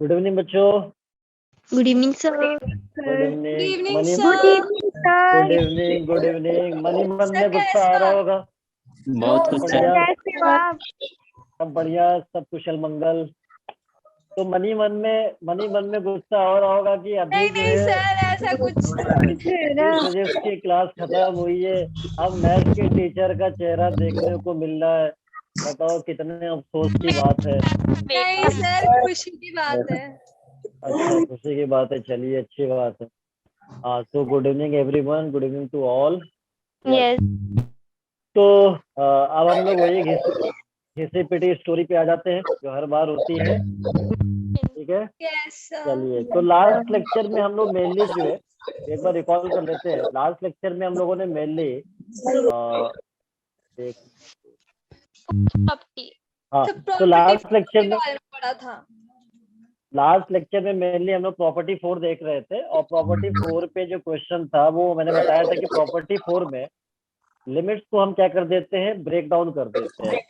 Good evening बच्चों। Good evening sir. Good evening evening, money. sir. Good evening good evening money. मन sir में गुस्सा आ कैसे रहा हो? होगा। बहुत सब कुछ बढ़िया, कैसे हो आप? सब बढ़िया, सब कुशल मंगल। तो मनी मन में गुस्सा हो रहा होगा कि अभी नहीं जो नहीं है सर, ऐसा कुछ फिजिक्स की क्लास खत्म हुई है। अब मैथ्स के टीचर का चेहरा देखने को मिल रहा है। बताओ कितने अफसोस की बात है। नहीं सर, खुशी की बात है। अच्छा, खुशी की बात है, चलिए अच्छी बात है। तो good evening everyone, good evening to all. Yes. तो अब हम लोग वही घिसी पिटी स्टोरी पे आ जाते हैं जो हर बार होती है। ठीक है, यस सर। चलिए। तो लास्ट लेक्चर में हम लोग मेनली जो है एक बार रिकॉल कर लेते हैं। लास्ट लेक्चर में हम लोगों ने मेनली एक हाँ तो तो प्रॉपर्टी लास्ट लेक्चर के में बारे में पढ़ा था। मेनली हम लोग प्रॉपर्टी 4 देख रहे थे। और प्रॉपर्टी 4 पे जो क्वेश्चन था वो मैंने बताया था कि प्रॉपर्टी 4 में लिमिट्स को हम क्या कर देते हैं, ब्रेक डाउन कर देते हैं।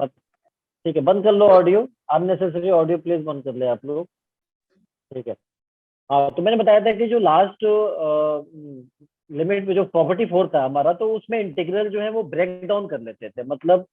ठीक है, बंद कर लो ऑडियो, अननेसेसरी ऑडियो प्लीज बंद कर ले आप लोग। ठीक है। हाँ, तो मैंने बताया था कि जो लास्ट लिमिट में जो प्रॉपर्टी 4 था हमारा, तो उसमें इंटीग्रल जो है वो ब्रेक डाउन कर लेते थे। मतलब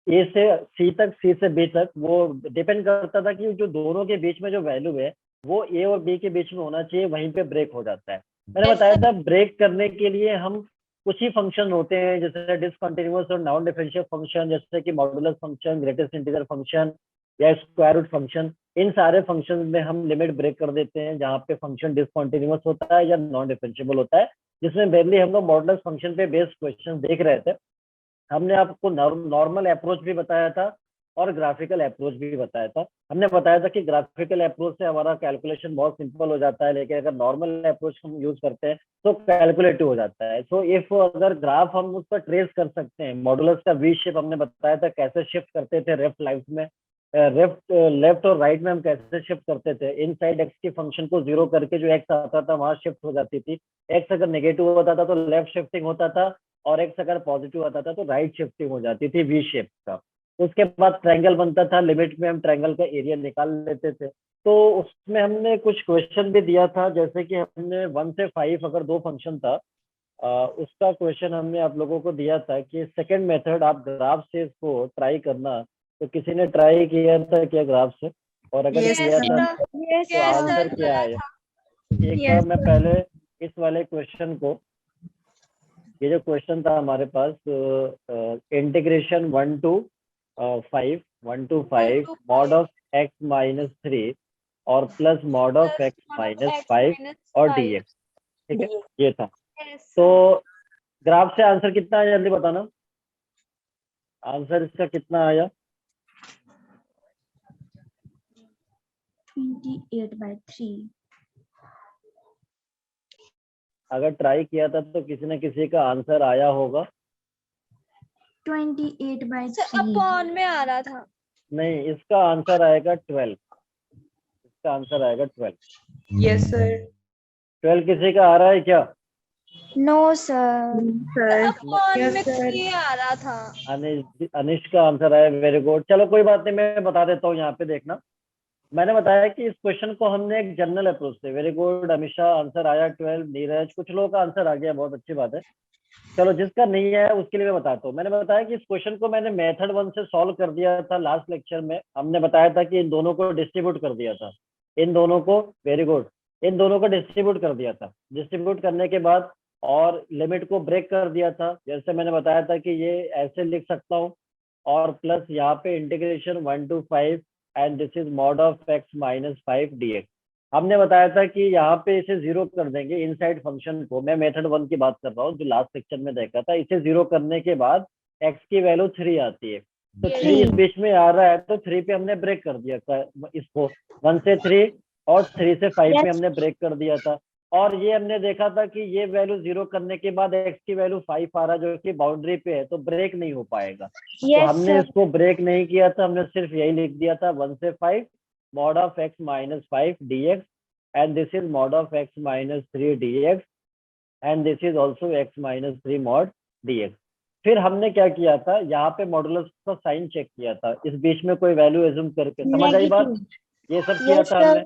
ए से सी तक, सी से बी तक, वो डिपेंड करता था कि जो दोनों के बीच में जो वैल्यू है वो ए और बी के बीच में होना चाहिए, वहीं पे ब्रेक हो जाता है। मैंने बताया था ब्रेक करने के लिए हम कुछ ही फंक्शन होते हैं, जैसे डिसकंटिन्यूअस और नॉन डिफरेंशियल फंक्शन, जैसे कि modulus function, greatest integer function या स्क्वायर रूट फंक्शन। इन सारे फंक्शन में हम लिमिट ब्रेक कर देते हैं जहाँ पे फंक्शन डिसकंटिन्यूअस होता है या नॉन डिफरेंशिएबल होता है। जिसमें बेरली हम लोग मॉडुलस फंक्शन पे बेस्ड क्वेश्चन देख रहे थे। हमने आपको नॉर्मल अप्रोच भी बताया था और ग्राफिकल अप्रोच भी बताया था। हमने बताया था कि ग्राफिकल अप्रोच से हमारा कैलकुलेशन बहुत सिंपल हो जाता है, लेकिन अगर नॉर्मल अप्रोच हम यूज करते हैं तो कैलकुलेटिव हो जाता है। सो इफ अगर ग्राफ हम उस पर ट्रेस कर सकते हैं, मॉडुलस का वी शेप हमने बताया था कैसे शिफ्ट करते थे लेफ्ट लाइफ में, लेफ्ट और राइट में हम कैसे शिफ्ट करते थे। इन साइड एक्स की फंक्शन को जीरो करके जो एक्स आता था वहां शिफ्ट हो जाती थी। एक्स अगर नेगेटिव होता था तो लेफ्ट शिफ्टिंग होता था, और एक्स अगर पॉजिटिव आता था तो राइट शिफ्टिंग हो जाती थी वी शेप का। उसके बाद ट्रायंगल बनता था, लिमिट में हम ट्रायंगल का एरिया निकाल लेते थे। तो उसमें हमने कुछ क्वेश्चन भी दिया था, जैसे कि हमने 1 से 5 अगर दो फंक्शन था, उसका क्वेश्चन हमने आप लोगों को दिया था कि सेकंड मेथड आप ग्राफ से इसको ट्राई करना। तो किसी ने ट्राई किया था क्या ग्राफ से? और अगर किया था तो आंसर क्या आया? एक बार मैं पहले इस वाले क्वेश्चन को, ये जो क्वेश्चन था हमारे पास, integration 1 to 5 mod of x minus 3 और plus mod of x minus 5 और dx। ठीक है, ये था। तो ग्राफ से आंसर कितना आया जल्दी बताना। आंसर इसका कितना आया? 28/3। अगर ट्राई किया था तो किसी न किसी का आंसर आया होगा। 28/3 अपॉन में आ रहा था। नहीं, इसका आंसर आएगा 12। इसका आंसर आएगा 12। Yes sir. 12 किसी का आ रहा है क्या? No sir. अपॉन में 3 आ रहा था। अनिश का आंसर आया, वेरी गुड। चलो कोई बात नहीं, मैं बता देता हूँ। यहाँ पे देखना, मैंने बताया कि इस क्वेश्चन को हमने एक जनरल अप्रोच से, वेरी गुड अमीशा, आंसर आया 12। नीरज, कुछ लोगों का आंसर आ गया, बहुत अच्छी बात है। चलो जिसका नहीं आया उसके लिए मैं बताता हूँ। मैंने बताया कि इस क्वेश्चन को मैंने मेथड 1 से सॉल्व कर दिया था लास्ट लेक्चर में। हमने बताया था कि इन दोनों को डिस्ट्रीब्यूट कर दिया था, इन दोनों को, वेरी गुड, इन दोनों को डिस्ट्रीब्यूट कर दिया था। डिस्ट्रीब्यूट करने के बाद और लिमिट को ब्रेक कर दिया था। जैसे मैंने बताया था कि ये ऐसे लिख सकता हूँ, और प्लस यहाँ पे integration 1 to 5 and this is mod of x minus 5 dx। हमने बताया था कि यहाँ पे इसे जीरो कर देंगे इनसाइड फंक्शन को। मैं मेथड 1 की बात कर रहा हूँ जो लास्ट सेक्शन में देखा था। इसे जीरो करने के बाद एक्स की वैल्यू 3 आती है, तो 3 इस बीच में आ रहा है, तो 3 पे हमने ब्रेक कर दिया था इसको। 1 से 3 और 3 से 5 में हमने ब्रेक कर दिया था। और ये हमने देखा था कि ये वैल्यू जीरो करने के बाद एक्स की वैल्यू 5 आ रहा है जो कि बाउंड्री पे है, तो ब्रेक नहीं हो पाएगा। तो हमने इसको ब्रेक नहीं किया था, हमने सिर्फ यही लिख दिया था 1 से 5 mod of x minus 5 dx, and this is mod of x minus 3 dx, and this is also x minus 3 mod dx। फिर हमने क्या किया था, यहाँ पे मॉडुलस का साइन चेक किया था, इस बीच में कोई वैल्यू एज्यूम करके, समझ आई बात, ये सब किया Yes, था sir. हमने।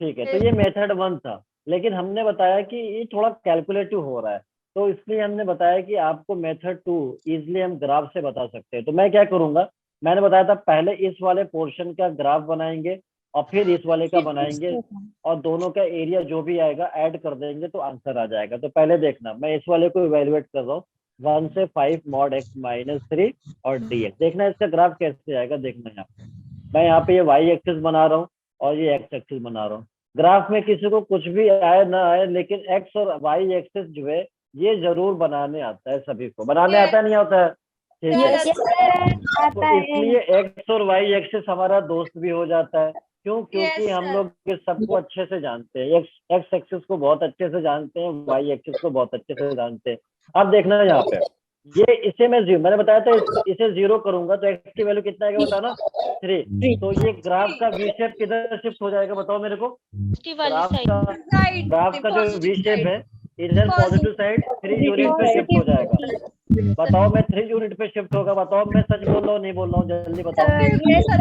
ठीक है, तो ये मेथड 1 था, लेकिन हमने बताया कि ये थोड़ा कैलकुलेटिव हो रहा है, तो इसलिए हमने बताया कि आपको मेथड 2 इजिली हम ग्राफ से बता सकते हैं। तो मैं क्या करूंगा, मैंने बताया था पहले इस वाले पोर्शन का ग्राफ बनाएंगे और फिर इस वाले का बनाएंगे, और दोनों का एरिया जो भी आएगा ऐड कर देंगे तो आंसर आ जाएगा। तो पहले देखना, मैं इस वाले को इवेलुएट कर रहा हूँ, 1 से 5 मॉड x माइनस 3 और dx। देखना इसका ग्राफ कैसे आएगा, देखना यहाँ मैं यहाँ पे ये y एक्सिस बना रहा हूँ और ये x एक्सिस बना रहा हूँ। ग्राफ में किसी को कुछ भी आए ना आए, लेकिन x और y एक्सिस जो है ये जरूर बनाने आता है, सभी को बनाने आता नहीं आता है। ठीक है, Yes, sir. तो इसलिए x और y एक्सिस हमारा दोस्त भी हो जाता है। क्यों? क्योंकि Yes, हम sir. लोग इस सबको अच्छे से जानते हैं, एक्स एक्सिस को बहुत अच्छे से जानते हैं, वाई एक्सिस को बहुत अच्छे से जानते हैं। अब देखना यहाँ पे, ये इसे मैंने बताया था इसे 0 करूंगा तो एक्स की वैल्यू कितना आएगा बताना, 3। तो ये ग्राफ का वी शेप किधर शिफ्ट हो जाएगा बताओ मेरे को, Right. ग्राफ का जो वी Positive शेप side. है इधर पॉजिटिव साइड 3 यूनिट पे शिफ्ट हो जाएगा। बताओ मैं 3 यूनिट पे शिफ्ट होगा, बताओ मैं सच बोल रहा हूँ नहीं बोल रहा हूँ, जल्दी बताओ। Yes, sir.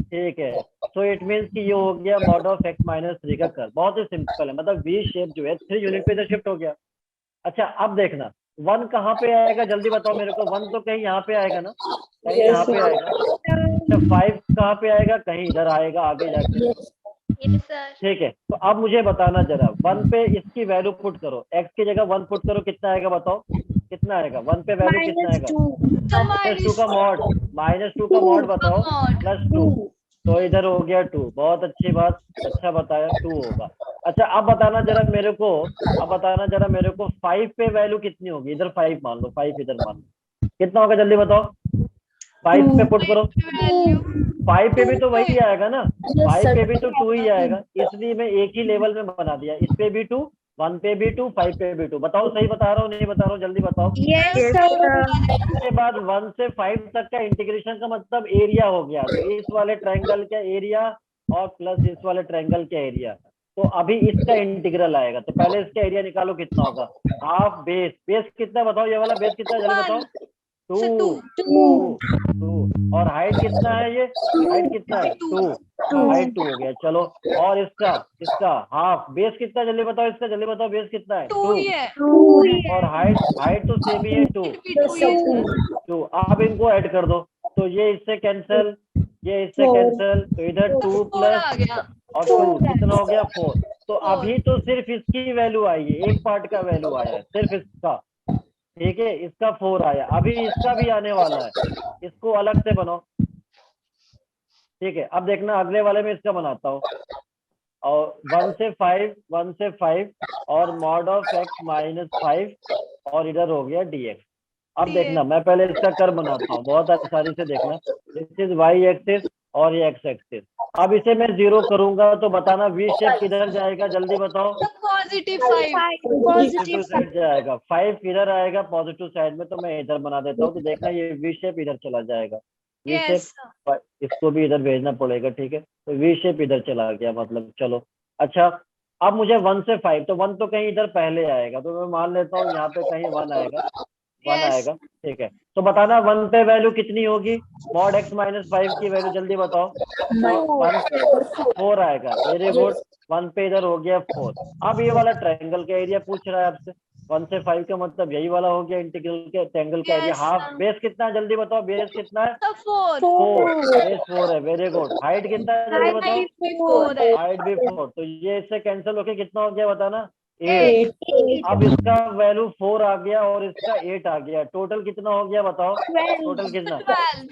ठीक है, तो इट मीन्स कि ये हो गया मॉड ऑफ x माइनस 3 का कर्व, बहुत ही सिंपल है, मतलब वी शेप जो है 3 यूनिट पे इधर शिफ्ट हो गया। अच्छा अब देखना 1 कहाँ पे आएगा, जल्दी बताओ मेरे को, 1 तो कहीं यहाँ पे आएगा ना, कहीं यहाँ पे आएगा। अच्छा 5 कहाँ पे आएगा, कहीं इधर आएगा आगे जाके। Yes, sir. ठीक है, तो अब मुझे बताना जरा, 1 पे इसकी वैल्यू पुट करो, x की जगह 1 पुट करो, कितना आएगा बताओ, कितना आएगा 1 पे वैल्यू कितना Minus आएगा, 2. So -2 का मॉड, -2 का मॉड बताओ, +2, तो इधर हो गया 2। बहुत अच्छी बात, अच्छा बताया, 2 होगा। अच्छा अब बताना जरा मेरे को, अब बताना जरा मेरे को 5 पे वैल्यू कितनी होगी, इधर 5 मान लो, 5 इधर मान लो, कितना होगा जल्दी बताओ, 5 पे पुट करो, value. 5 पे भी तो वही आएगा ना, Yes, 5 sir. पे भी तो 2 ही आएगा, इसलिए मैं एक ही लेवल में बना दिया, इस पे भी 2, 1 पे भी 2, 5 पे भी 2। बताओ सही बता रहा हूँ नहीं बता रहा हूँ, जल्दी बताओ। Yes, sir. उसके बाद 1 से 5 तक का इंटीग्रेशन का मतलब एरिया हो गया, तो इस वाले ट्रायंगल का एरिया और प्लस इस वाले ट्रायंगल का एरिया, तो अभी इसका इंटीग्रल आएगा, तो पहले इसका एरिया निकालो कितना होगा, हाफ बेस, बेस कितना बताओ, ये वाला बेस कितना है जल्दी बताओ, 2 So 2. 2 और हाइट कितना है, ये हाइट कितना है 2, हाइट 2 हो गया। चलो और इसका इसका हाफ बेस कितना है जल्दी बताओ, इसका जल्दी बताओ, बेस कितना है 2 ही है. 2 और हाइट तो सेम ही है 2 भी 2 ही है, sir. 2। अब इनको ऐड कर दो, तो ये इससे कैंसिल, ये इससे कैंसिल, तो इधर 2 4 प्लस आ गया. और 2 कितना हो गया 4। तो 4. अभी तो सिर्फ इसकी वैल्यू आई है, एक पार्ट का वैल्यू आया है सिर्फ इसका, ठीक है, इसका 4 आया, अभी इसका भी आने वाला है, इसको अलग से बनाओ। ठीक है, अब देखना अगले वाले में इसका बनाता हूँ, और 1 से 5 और मॉड ऑफ x माइनस 5 और इधर हो गया dx। अब देखना मैं पहले इसका कर्व बनाता हूँ, बहुत आसानी से देखना, दिस इज y एक्सिस और ये x एक्सिस। अब इसे मैं 0 करूंगा तो बताना वी शेप किधर जाएगा, जल्दी बताओ। The positive side. Positive side जाएगा, 5 इधर आएगा पॉजिटिव साइड में, तो मैं इधर बना देता हूँ, तो देखना ये वी शेप इधर चला जाएगा, वी शेप, Yes, sir. इसको भी इधर भेजना पड़ेगा। ठीक है, तो वी शेप इधर चला गया, मतलब चलो। अच्छा अब मुझे 1 से 5, तो 1 तो कहीं इधर पहले आएगा, तो मैं मान लेता हूँ यहाँ पे कहीं 1 आएगा, 1 Yes. आएगा। ठीक है, तो बताना 1 पे वैल्यू कितनी होगी, मॉड x माइनस 5 की वैल्यू जल्दी बताओ। 4 आएगा, वेरी गुड, 1 पे इधर हो गया 4। अब ये वाला ट्रायंगल का एरिया पूछ रहा है आपसे, 1 से 5 का मतलब यही वाला हो गया, इंटीग्रल के ट्रायंगल का area Yes, half, sir. Base कितना है जल्दी बताओ, बेस कितना है The 4. 4, बेस 4 है, वेरी गुड। हाइट कितना है जल्दी बताओ, Height भी 4 है. हाइट भी 4, तो ये इससे कैंसिल होके कितना हो गया बताना, 8. 8। अब इसका वैल्यू 4 आ गया और इसका 8 आ गया, टोटल कितना हो गया बताओ, टोटल कितना, 12.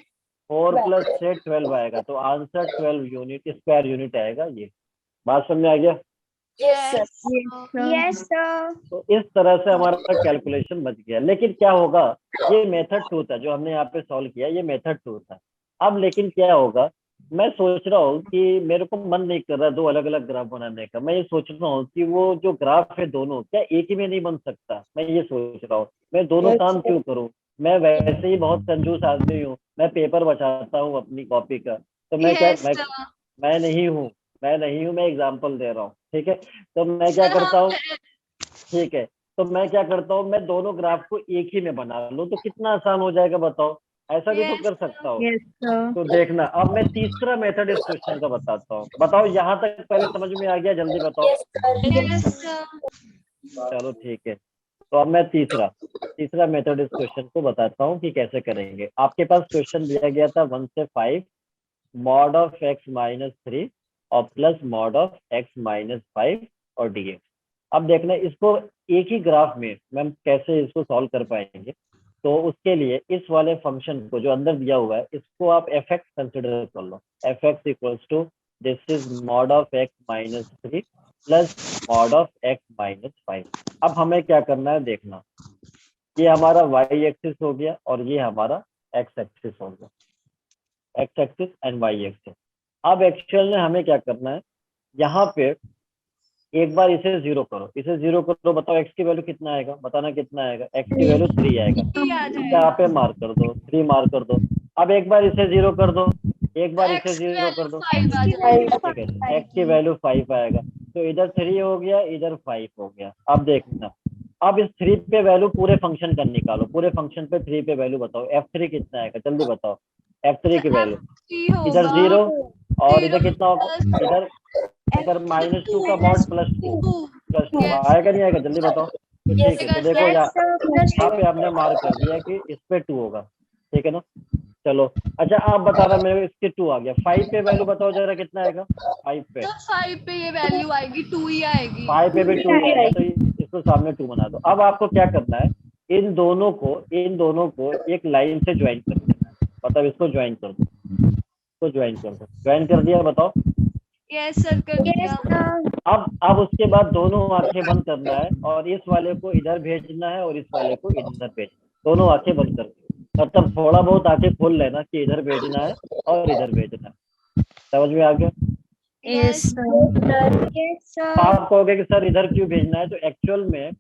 4 प्लस 6 12 आएगा, तो आंसर 12 यूनिट स्क्वायर यूनिट आएगा। ये बात समझ में आ गया। Yes. Yes, sir. तो इस तरह से हमारा कैलकुलेशन बच गया। लेकिन क्या होगा, ये मेथड 2 था जो हमने यहाँ पे सॉल्व किया, ये मेथड 2 था। अब लेकिन क्या होगा, मैं सोच रहा हूँ कि मेरे को मन नहीं कर रहा दो अलग अलग ग्राफ बनाने का, मैं ये सोच रहा हूँ कि वो जो ग्राफ है दोनों क्या एक ही में नहीं बन सकता, मैं ये सोच रहा हूँ मैं दोनों काम क्यों करूँ। मैं वैसे ही बहुत कंजूस आदमी हूँ, मैं पेपर बचाता हूँ अपनी कॉपी का, तो मैं क्या Yes, sir. मैं नहीं हूँ, मैं एग्जाम्पल दे रहा हूँ। ठीक है, तो मैं क्या करता हूँ, ठीक है, तो मैं क्या करता हूँ, मैं दोनों ग्राफ को एक ही में बना लूँ, तो कितना आसान हो जाएगा बताओ, ऐसा भी तो Yes, कर सकता हूँ। Yes, sir. तो देखना, अब मैं तीसरा मेथड इस क्वेश्चन का बताता हूँ। बताओ यहाँ तक पहले समझ में आ गया, जल्दी बताओ। yes, sir. चलो ठीक है, तो अब मैं तीसरा मेथड इस क्वेश्चन को बताता हूँ कि कैसे करेंगे। आपके पास क्वेश्चन दिया गया था 1 से 5 मॉड ऑफ x माइनस 3 और plus mod of x minus 5 और dx। अब देखना इसको एक ही ग्राफ में हम कैसे इसको सॉल्व कर पाएंगे। तो उसके लिए इस वाले फंक्शन को जो अंदर दिया हुआ है, इसको आप f(x) कंसिडर कर लो। f(x) equals to this is mod of x minus 3 plus mod of x minus 5। अब हमें क्या करना है, देखना, ये हमारा y एक्सिस हो गया और ये हमारा x एक्सिस हो गया, x axis and y axis. अब एक्चुअल में हमें क्या करना है, यहाँ पे एक बार इसे जीरो करो, इसे जीरो करो, बताओ x की वैल्यू कितना आएगा, बताना कितना आएगा, x की वैल्यू 3 आएगा। Three आ जाएगा। यहाँ पे मार्क कर दो, 3 मार्क कर दो। अब एक बार इसे जीरो कर दो, एक बार इसे X की जीरो कर वैल्यू दो, 5 आ जाएगी। ठीक है, x की वैल्यू 5 आएगा। तो इधर 3 हो गया, इधर 5 हो गया। अब देखना, अब इस 3 पे वैल्यू पूरे फंक्शन का निकालो, पूरे फंक्शन पे 3 पे वैल्यू बताओ, f3 कितना आएगा, जल्दी बताओ f3 की वैल्यू। F3 इधर होगा 0 और इधर 0 कितना होगा, plus इधर इधर -2 का मॉड +2 +2 Yes. आएगा नहीं आएगा, जल्दी बताओ। तो ठीक है, तो Yes, देखो sir. Yes, sir. यहाँ पे हमने मार्क कर दिया कि इस पे 2 होगा, ठीक है ना। चलो अच्छा, आप बताना मेरे को, इसके 2 आ गया। 5 पे वैल्यू बताओ जरा कितना आएगा, 5 पे, तो 5 पे ये वैल्यू आएगी 2 ही आएगी। 5 पे भी 2 ही आएगा, तो इसको सामने 2 बना दो। अब आपको क्या करना है, इन दोनों को एक लाइन से ज्वाइन कर देना है। मतलब इसको ज्वाइन कर दो, इसको ज्वाइन कर दो, ज्वाइन कर दिया, बताओ। Yes, sir, कर Yes, दिया। sir. अब उसके बाद दोनों आंखें बंद करना है और इस वाले को इधर भेजना है और इस वाले को इधर भेजना, दोनों आंखें बंद करके। मतलब थोड़ा बहुत आंखें खोल लेना कि इधर भेजना है और इधर भेजना है। समझ में आ गया। Yes, sir. Yes, sir. आप कहोगे कि सर इधर क्यों भेजना है, तो एक्चुअल में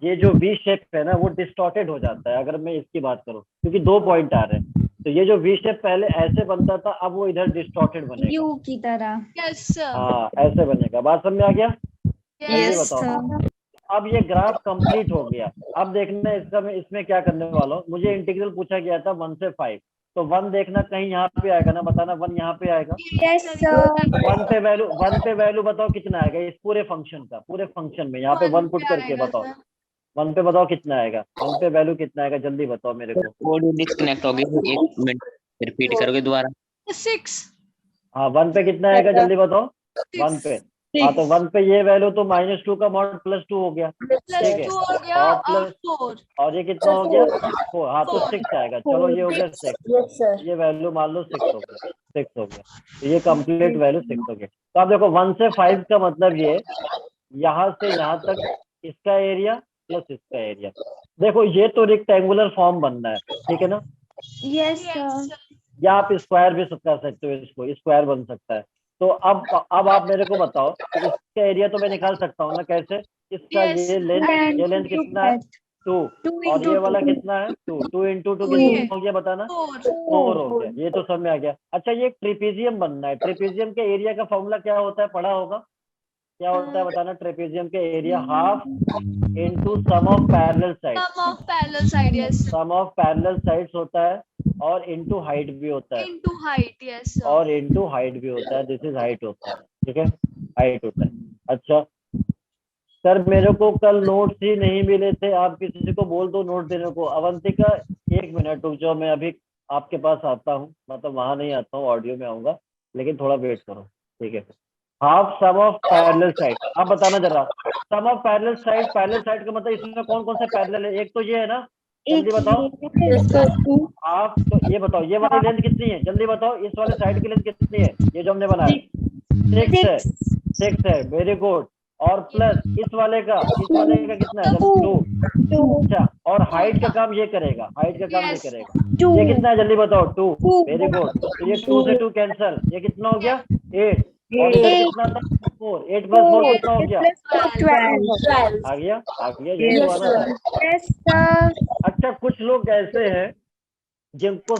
ये जो वी शेप है ना, वो डिस्टॉर्टेड हो जाता है अगर मैं इसकी बात करूं, क्योंकि 2 पॉइंट आ रहे हैं। तो ये जो वी शेप पहले ऐसे बनता था, अब वो इधर डिस्टॉर्टेड बनेगा। U की तरह. Yes, sir. हाँ, ऐसे बनेगा। बात समझ में आ गया, जल्दी Yes. Yes, बताओ। sir. अब ये ग्राफ कंप्लीट हो गया। अब देखना इसका, मैं इसमें क्या करने वाला हूँ, मुझे इंटीग्रल पूछा गया था 1 से 5, तो 1 देखना कहीं यहाँ पे आएगा ना, बताना 1 यहाँ पे आएगा। Yes, sir. 1 पे वैल्यू बताओ कितना आएगा इस पूरे फंक्शन का, पूरे फंक्शन में यहाँ पे 1 पुट करके आएगा बताओ, sir. 1 पे बताओ कितना आएगा, 1 पे वैल्यू कितना आएगा, जल्दी बताओ मेरे को। ऑडियो डिस्कनेक्ट हो गई, एक मिनट रिपीट करोगे दोबारा। 6. हाँ, 1 पे कितना आएगा, जल्दी बताओ। 1 पे, हाँ, तो 1 पे ये वैल्यू तो -2 का मॉड +2 हो गया, ठीक है, +2 हो गया और और प्लस 4. और ये कितना हो गया 4, हाँ, तो 6 आएगा। चलो ये हो गया 6, ये वैल्यू मान लो 6 हो गया, 6 हो गया, तो ये कंप्लीट वैल्यू 6 हो गया। तो आप देखो 1 से 5 का मतलब ये यहाँ से यहाँ तक इसका एरिया प्लस इसका एरिया। देखो ये तो रेक्टेंगुलर फॉर्म बनना है, ठीक है ना, Yes, sir. या आप स्क्वायर भी कर सकते हो, इसको स्क्वायर बन सकता है। तो अब आप मेरे को बताओ कि इसका एरिया तो मैं निकाल सकता हूँ ना, कैसे, इसका Yes. ये लेंथ कितना है 2 और ये वाला कितना है 2, 2 into 2 कितना हो गया, बताना 4. 4 हो गया। ये तो समझ में आ गया। अच्छा, ये ट्रिपीजियम बनना है, ट्रिपीजियम के एरिया का फॉर्मूला क्या होता है, पढ़ा होगा, क्या होता है बताना। ट्रेपेजियम के area half into sum of parallel side, Sum of parallel side. Yes. Sum of parallel sides होता है और इनटू हाइट भी होता है, Into height. Yes, sir. और इनटू हाइट भी होता है, दिस इज हाइट होता है, ठीक है, हाइट होता है। अच्छा सर, मेरे को कल नोट्स ही नहीं मिले थे, आप किसी को बोल दो नोट देने को। अवंतिका 1 मिनट रुक जाओ, मैं अभी आपके पास आता हूँ, मतलब वहां नहीं आता हूँ, ऑडियो में आऊंगा, लेकिन थोड़ा वेट करो, ठीक है। Half sum of parallel side, आप बताना जरा, सम ऑफ पैरेलल साइड का मतलब इसमें कौन कौन से पैरेलल है, एक तो ये है ना, जल्दी बताओ। हाफ, तो ये बताओ ये वाली लेंथ कितनी है, जल्दी बताओ, इस वाले साइड की लेंथ कितनी है, ये जो हमने बनाया 6 है, 6 है, वेरी गुड। और प्लस इस वाले का कितना है, 2। अच्छा, और हाइट का काम ये करेगा, हाइट का काम ये Yes. करेगा, ये कितना है, जल्दी बताओ 2, वेरी गुड। तो ये 2 से 2 कैंसल, ये कितना हो गया 8, और इधर कितना था 4, 8 + 4 कितना हो गया, 12. आ गया यही तो आना था। Yes, sir. अच्छा, कुछ लोग ऐसे हैं जिनको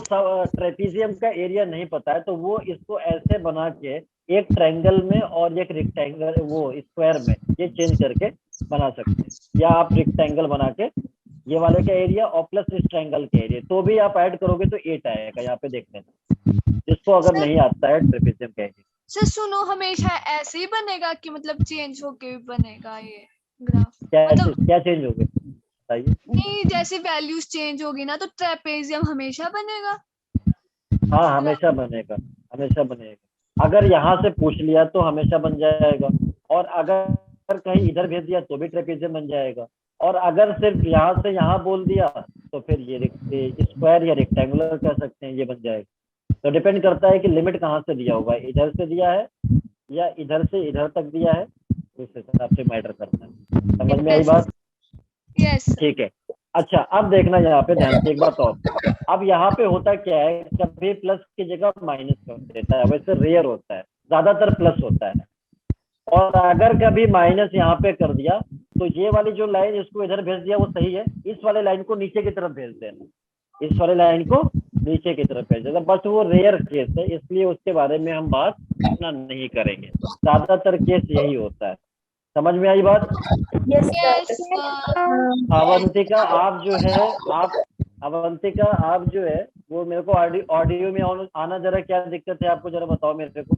ट्रेपीजियम का एरिया नहीं पता है, तो वो इसको ऐसे बना के एक ट्रायंगल में और एक रेक्टेंगल वो स्क्वायर में ये चेंज करके बना सकते हैं, या आप रेक्टेंगल बना के ये वाले का एरिया और प्लस इस ट्रायंगल के एरिया, तो भी आप ऐड करोगे तो 8 आएगा। यहाँ पे देख लेना, जिसको अगर नहीं आता है ट्रेपेजियम का एरिया। सर सुनो, हमेशा ऐसे ही बनेगा कि मतलब चेंज होके भी बनेगा ये ग्राफ? क्या मतलब क्या चेंज हो गया बताइए। नहीं, जैसे वैल्यूज चेंज होगी ना तो ट्रेपेजियम हमेशा बनेगा। हाँ हमेशा बनेगा, हमेशा बनेगा। अगर यहाँ से पूछ लिया तो हमेशा बन जाएगा, और अगर कहीं इधर भेज दिया तो भी ट्रेपेजियम बन जाएगा, और अगर सिर्फ यहाँ से यहाँ बोल दिया तो फिर ये स्क्वायर या रेक्टेंगुलर कह सकते हैं, ये बन जाएगा। तो डिपेंड करता है कि लिमिट कहाँ से दिया होगा, इधर से दिया है या इधर से इधर तक दिया है, उस हिसाब से मैटर करता है। समझ में आई बात? यस। ठीक है। अच्छा अब देखना यहाँ पे ध्यान से एक बात और, अब यहाँ पे होता क्या है, कभी प्लस की जगह माइनस कर देता है, वैसे रेयर होता है, ज्यादातर प्लस होता है। और अगर कभी माइनस यहाँ पे कर दिया तो ये वाली जो लाइन इसको इधर भेज दिया वो सही है, इस वाले लाइन को नीचे की तरफ भेज देना, इस वाले लाइन को नीचे की तरफ भेज देना, बस वो रेयर केस है, इसलिए उसके बारे में हम बात इतना नहीं करेंगे, ज्यादातर केस यही होता है। समझ में आई बात? यस। अवंतिका आप जो है, अवंतिका आप जो है वो मेरे को ऑडियो में आना, जरा क्या दिक्कत है आपको जरा बताओ मेरे को।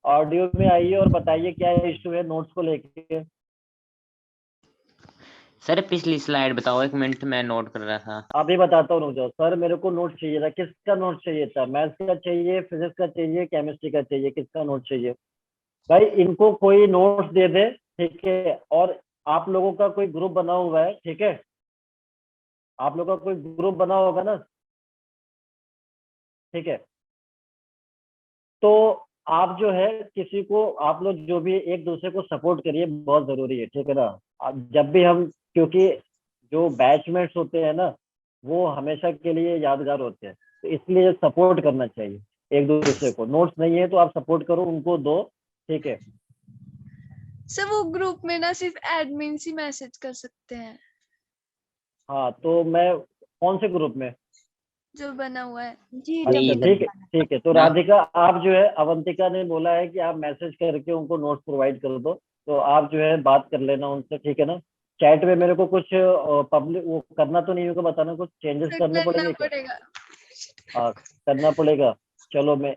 ऑडियो में आइए और बताइए क्या इशू है नोट्स को लेके। सर पिछली स्लाइड बताओ, 1 मिनट मैं नोट कर रहा था। अभी बताता हूँ, रुक जाओ। सर मेरे को नोट चाहिए था, किसका नोट चाहिए था? मैथ्स का चाहिए, फिजिक्स का चाहिए, केमिस्ट्री का चाहिए, किसका नोट चाहिए? भाई इनको कोई नोट्स दे दे, ठीक है। और आप लोगों का कोई ग्रुप बना हुआ है, ठीक है, आप लोगों का कोई ग्रुप बना होगा ना, ठीक है। तो आप जो है किसी को, आप लोग जो भी एक दूसरे को सपोर्ट करिए, बहुत जरूरी है, ठीक है ना। जब भी हम, क्योंकि जो बैचमेट्स होते हैं ना वो हमेशा के लिए यादगार होते हैं, तो इसलिए सपोर्ट करना चाहिए एक दूसरे को। नोट्स नहीं है तो आप सपोर्ट करो, उनको दो, ठीक है। सर वो ग्रुप में ना सिर्फ एडमिन ही मैसेज कर सकते हैं, हाँ तो मैं कौन से ग्रुप में? जो बना हुआ है। जी अच्छा नहीं, ठीक है, ठीक है। तो राधिका आप जो है, अवंतिका ने बोला है कि आप मैसेज करके उनको नोट्स प्रोवाइड कर दो, तो आप जो है बात कर लेना उनसे, ठीक है ना। चैट में मेरे को कुछ पब्लिक वो करना तो नहीं होगा, बताना कुछ चेंजेस सर करने करना पड़ेंगे क्या? पड़ेगा। हाँ करना पड़ेगा। चलो मैं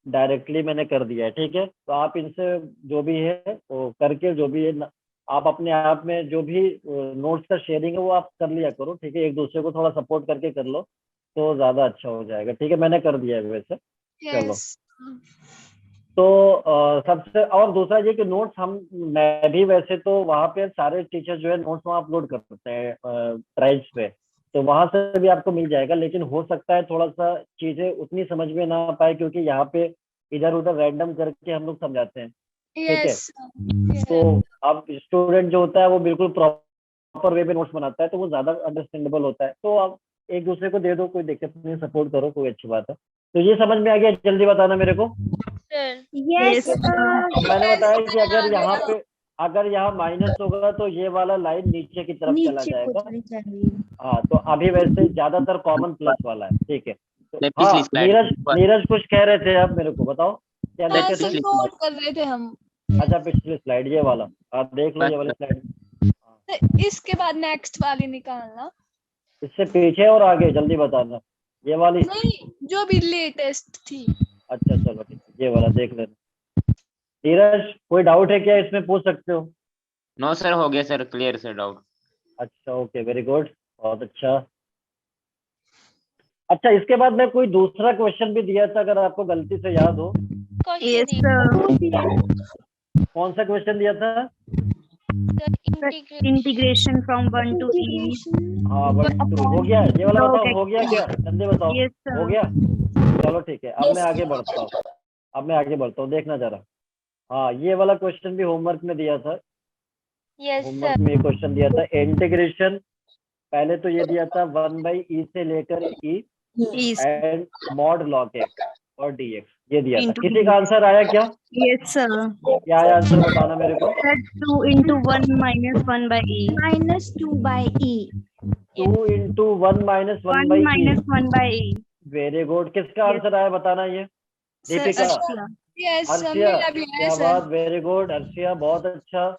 डायरेक्टली मैंने कर दिया है, ठीक है। तो आप इनसे जो भी है वो करके, जो भी है आप अपने आप में जो भी नोट्स का शेयरिंग है वो आप कर लिया करो, ठीक है। एक दूसरे को थोड़ा सपोर्ट करके कर लो तो ज्यादा अच्छा हो जाएगा, ठीक है। मैंने कर दिया है वैसे। चलो यस। तो सबसे, और दूसरा ये कि नोट्स मैं भी वैसे तो वहाँ पे सारे टीचर जो है नोट्स वहाँ अपलोड कर सकते हैं ड्राइव्स पे, तो वहां से भी आपको मिल जाएगा। लेकिन हो सकता है थोड़ा सा चीजें उतनी समझ में ना पाए, क्योंकि यहाँ पे इधर उधर रैंडम करके हम लोग समझाते हैं, ठीक है। यस। तो अब स्टूडेंट जो होता है वो बिल्कुल प्रॉपर वे में नोट्स बनाता है, तो वो ज्यादा अंडरस्टैंडेबल होता है। तो आप एक दूसरे को दे दो, कोई दिक्कत नहीं, सपोर्ट करो, कोई अच्छी बात है। तो ये समझ में आ गया? जल्दी बताना मेरे को। यस अब मैंने बताया कि अगर यहाँ माइनस होगा तो ये वाला लाइन नीचे की तरफ चला नीचे को जाएगा। चली जाएगी। हाँ तो अभी वैसे ज्यादातर कॉमन प्लस वाला है, ठीक है। तो सर हाँ पिछली स्लाइड नीरज कुछ कह रहे थे, आप मेरे को बताओ क्या हाँ दिक्कत सर, है? नोट कर रहे थे हम। अच्छा पिछली स्लाइड ये वाला, आप देख लो ये वाली स्लाइड। तो इसके बाद नेक्स्ट वाली निकालना। इससे पीछे और आगे जल्दी बताना, ये वाली। नहीं, जो भी लेटेस्ट थी। अच्छा चलो ठीक है, ये वाला देख लेना। नीरज कोई डाउट है क्या इसमें, पूछ सकते हो। नो सर, हो गया सर, क्लियर सर डाउट। अच्छा ओके, वेरी गुड, बहुत अच्छा। अच्छा इसके बाद मैं कोई दूसरा क्वेश्चन भी दिया था, अगर आपको गलती से याद हो। Yes sir. कौन सा क्वेश्चन दिया था? Integration from 1 to e। हाँ 1 to हो गया, ये वाला बताओ हो गया क्या? जल्दी बताओ। Yes, sir. हो गया, चलो ठीक है। अब मैं आगे बढ़ता हूँ, देखना जरा। हाँ ये वाला क्वेश्चन भी होमवर्क में दिया था। होमवर्क में क्वेश्चन दिया था, इंटीग्रेशन। पहले तो ये दिया था 1/e से लेकर e and mod log x और dx, ये दिया था। किसी का आंसर आया क्या? Yes sir. क्या आया आंसर बताना मेरे को। 2 into 1 minus 1 by e। -2 by e। 2 into 1 minus 1 1 by e। minus 1 by e। Very good. किसका आंसर आया बताना ये? सर दीपिका, यस अर्शिया, मेरा भी है क्या सर। बात, वेरी गुड अर्शिया, बहुत अच्छा।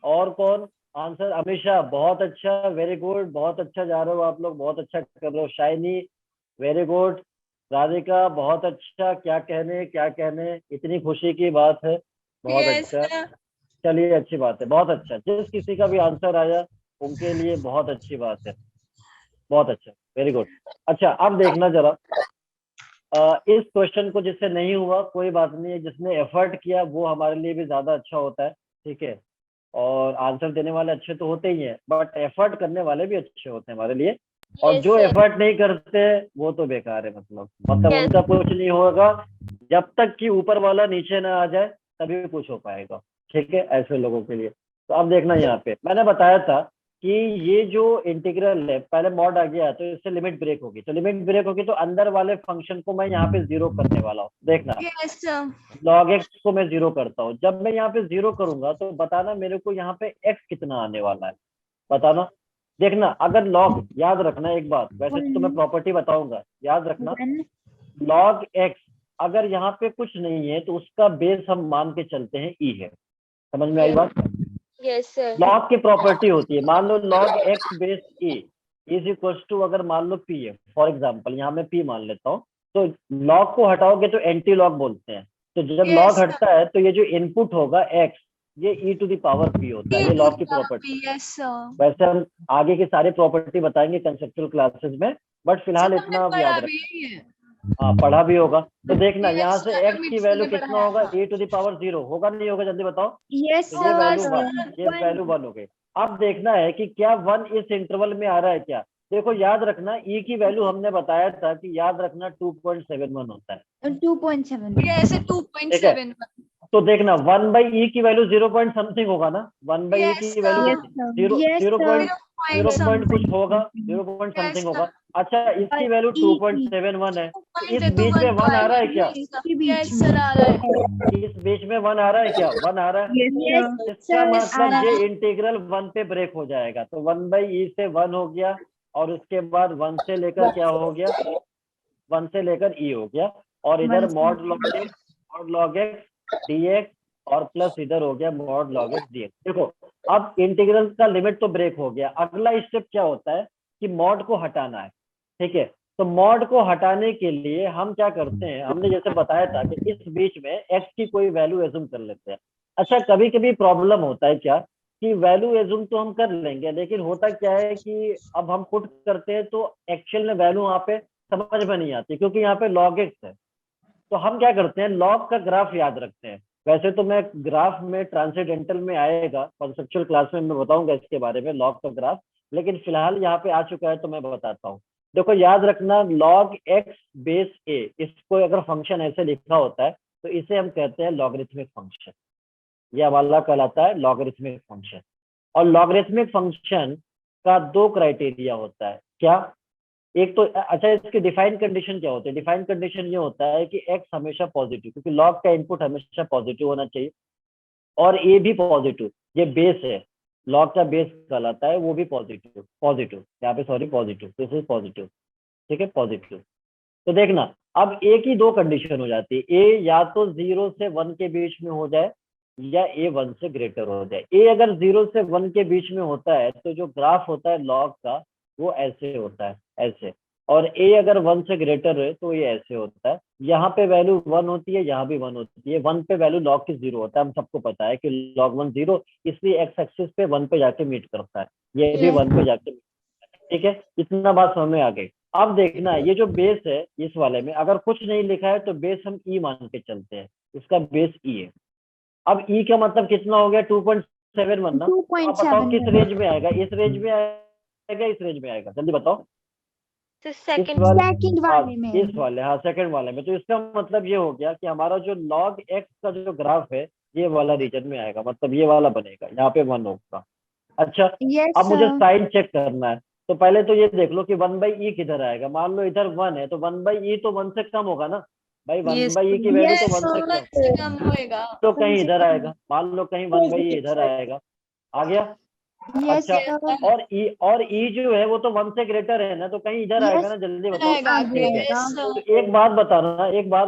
और कौन आंसर? अमीशा, बहुत अच्छा, वेरी गुड, बहुत अच्छा जा रहे हो आप लोग, बहुत अच्छा कर रहे हो। Shiny, very good. राधिका, बहुत अच्छा, क्या कहने क्या कहने, इतनी खुशी की बात है, बहुत यस अच्छा। चलिए अच्छी बात है, बहुत अच्छा, जिस किसी का भी आंसर आया उनके लिए बहुत अच्छी बात है, बहुत अच्छा, वेरी गुड। अच्छा अब देखना जरा, इस क्वेश्चन को जिससे नहीं हुआ कोई बात नहीं है, जिसने एफर्ट किया वो हमारे लिए भी ज्यादा अच्छा होता है, ठीक है। और आंसर देने वाले अच्छे तो होते ही हैं, बट एफर्ट करने वाले भी अच्छे होते हैं हमारे लिए। और Yes, जो sir. एफर्ट नहीं करते वो तो बेकार है, मतलब Yes. उनका कुछ नहीं होगा, जब तक कि ऊपर वाला नीचे ना आ जाए तभी कुछ हो पाएगा, ठीक है, ऐसे लोगों के लिए। तो अब देखना यहाँ पे मैंने बताया था कि ये जो इंटीग्रल है, पहले मॉड आ गया तो इससे लिमिट ब्रेक होगी, तो लिमिट ब्रेक होगी तो अंदर वाले फंक्शन को मैं यहाँ पे जीरो करने वाला हूँ। देखना, यस सर। log x को मैं जीरो करता हूँ, जब मैं यहाँ पे जीरो करूंगा तो बताना मेरे को यहाँ पे x कितना आने वाला है, बताना। देखना, अगर log, याद रखना एक बात, वैसे तो मैं प्रॉपर्टी बताऊंगा, याद रखना, log x अगर यहाँ पे कुछ नहीं है तो उसका बेस हम मान के चलते हैं e है, समझ में आई बात? Yes, sir. लॉग की प्रॉपर्टी होती है, मान लो log x base e is equal to, अगर मान लो p है फॉर एग्जांपल, यहाँ मैं p मान लेता हूँ, तो log को हटाओगे तो एंटी लॉग बोलते हैं, तो जब Yes, log sir. हटता है तो ये जो इनपुट होगा x, ये e to the power p होता है, ये लॉग की प्रॉपर्टी। Yes sir. वैसे हम आगे की सारी प्रॉपर्टी बताएंगे कंसेप्चुअल क्लासेस में, बट फिलहाल सर हमने इतना अब पढ़ा याद भी रखना। है। हाँ पढ़ा भी होगा, तो देखना Yes, यहाँ से sir, x की मिक्स वैल्यू ने कितना पढ़ाया होगा, था। e टू द पावर 0 होगा नहीं होगा, जल्दी बताओ। Yes, तो ये sir. वैल्यू सर, 1, ये वैल्यू 1 हो गई। अब देखना है कि क्या 1 इस इंटरवल में आ रहा है क्या। देखो याद रखना, e की वैल्यू हमने बताया था कि याद रखना 2.71 होता है, 2.7. यस ठीक है। 2.7। तो देखना 1 बाई ई की वैल्यू 0 पॉइंट समथिंग होगा ना, 1 बाई ई Yes, की वैल्यू sir. Yes, कितनी, sir. Zero Yes, zero sir. Point zero Point point कुछ something. होगा, 0 पॉइंट Yes, समथिंग sir. होगा। अच्छा इसकी वैल्यू E की 2.71 है, तो इस 2.2 बीच में 1 आ रहा है क्या, के बीच यस में. सर आ रहा है। इस बीच में 1 आ रहा है क्या, 1 आ रहा है, Yes, इसका sir. मतलब आ ये रहा इंटीग्रल 1 पे ब्रेक हो जाएगा, तो 1 बाई ई से 1 हो गया, और उसके बाद 1 से लेकर क्या हो गया, 1 से लेकर ई हो गया, और इधर मॉड लॉग एक्स dx, और प्लस इधर हो गया मॉड लॉग एक्स dx। देखो अब इंटीग्रल का लिमिट तो ब्रेक हो गया, अगला स्टेप क्या होता है कि मॉड को हटाना है, ठीक है। तो मॉड को हटाने के लिए हम क्या करते हैं, हमने जैसे बताया था कि इस बीच में x की कोई वैल्यू एज्यूम कर लेते हैं। अच्छा कभी कभी प्रॉब्लम होता है क्या कि वैल्यू एज्यूम तो हम कर लेंगे, लेकिन होता क्या है कि अब हम पुट करते हैं तो एक्चुअल में वैल्यू वहाँ पे समझ में नहीं आती, क्योंकि यहाँ पे log x है। तो हम क्या करते हैं, लॉग का ग्राफ याद रखते हैं। वैसे तो मैं ग्राफ में ट्रांसेंडेंटल में आएगा, कॉन्सेप्चुअल क्लास में मैं बताऊंगा इसके बारे में लॉग का ग्राफ, लेकिन फिलहाल यहाँ पे आ चुका है तो मैं बताता हूँ। देखो याद रखना, log x बेस a, इसको अगर फंक्शन ऐसे लिखा होता है तो इसे हम कहते हैं लॉगरिथमिक फंक्शन, यह वाला कहलाता है लॉगरिथमिक फंक्शन। और लॉगरिथमिक फंक्शन का 2 क्राइटेरिया होता है, क्या, एक तो अच्छा इसकी डिफाइन कंडीशन क्या होती है, डिफाइन कंडीशन ये होता है कि x हमेशा पॉजिटिव, क्योंकि लॉग का इनपुट हमेशा पॉजिटिव होना चाहिए, और ए भी पॉजिटिव, ये बेस है, लॉग का बेस कहलाता है, वो भी पॉजिटिव, पॉजिटिव यहाँ पे, sorry positive, this is positive, ठीक है पॉजिटिव। तो देखना अब ए की 2 कंडीशन हो जाती है, ए या तो 0 से 1 के बीच में हो जाए, या ए 1 से ग्रेटर हो जाए। ए अगर 0 से 1 के बीच में होता है तो जो ग्राफ होता है लॉग का वो ऐसे होता है, ऐसे, और ए अगर 1 से ग्रेटर है तो ये ऐसे होता है, यहाँ पे वैल्यू 1 होती है, यहाँ भी 1 होती है, 1 पे वैल्यू लॉग की 0 होता है, हम सबको पता है कि log 1 0, इसलिए एक्स एक्सिस पे 1 पे जाके मीट करता है, ये भी 1 पे जाके, ठीक है, इतना बात समझ में आ गई। अब देखना ये जो बेस है इस वाले में अगर कुछ नहीं लिखा है तो बेस हम ई मान के चलते हैं, इसका बेस ई है। अब ई का मतलब कितना हो गया, 2.71 ना, आप बताओ किस 2.7. रेंज में आएगा, इस रेंज में आएगा, इस रेंज में आएगा, जल्दी बताओ। तो इस सेकंड वाले, वाले में. इस वाले, हाँ सेकंड वाले में। तो इसका मतलब ये हो गया कि हमारा जो log x का जो ग्राफ है ये वाला रीजन में आएगा, मतलब ये वाला बनेगा, यहाँ पे 1 होगा। अच्छा Yes, अब मुझे sir. साइन चेक करना है, तो पहले तो ये देख लो कि 1 बाई ई किधर आएगा, मान लो इधर 1 है तो 1 बाई ई तो 1 से कम होगा ना भाई, 1 बाई ई की वैल्यू तो 1 से कम, कम होएगा। तो कहीं इधर आएगा, मान लो कहीं 1 बाई ई इधर आएगा, आ गया। Yes, अच्छा, sir. और ई जो है वो तो 1 से ग्रेटर है ना, तो कहीं इधर आएगा ना, जल्दी बताओ। रहेगा आ आगे। ठीक है, जाएगा। तो एक बात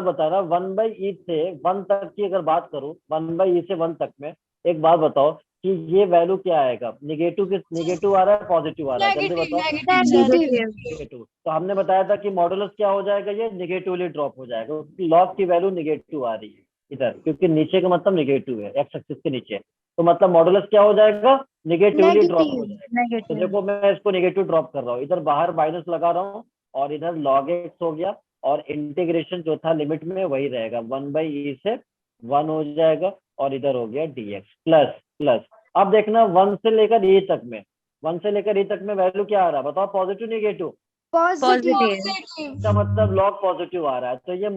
बताना 1/e से 1 तक की अगर बात करूं, 1/e से 1 तक में एक बात बताओ कि ये वैल्यू क्या आएगा, नेगेटिव आ रहा है, पॉजिटिव आ रहा है, जल्दी नेगेटिव बताओ। Negative sir. Negative. नेगेटिव, तो हमने बताया था कि मॉडुलस क्या हो जाएगा, ये निगेटिवली ड्रॉप हो जाएगा, उसकी लॉग की वैल्यू निगेटिव आ रही है इधर, क्योंकि नीचे का मतलब निगेटिव है, एक्स एक्सिस के नीचे, तो मतलब मॉडुलस क्या हो जाएगा, निगेटिवली ड्रॉप हो Negative. जाएगा। तो Negative. देखो मैं इसको निगेटिव ड्रॉप कर रहा हूँ, इधर बाहर माइनस लगा रहा हूँ और इधर log x हो गया, और इंटीग्रेशन जो था लिमिट में वही रहेगा, 1/e से 1 हो जाएगा, और इधर हो गया dx प्लस प्लस। अब देखना 1 से लेकर e तक में, 1 से लेकर e तक में वैल्यू क्या आ रहा है बताओ, पॉजिटिव निगेटिव, Positive. पॉजिटिव। इसका मतलब लॉग पॉजिटिव आ रहा है, तो ये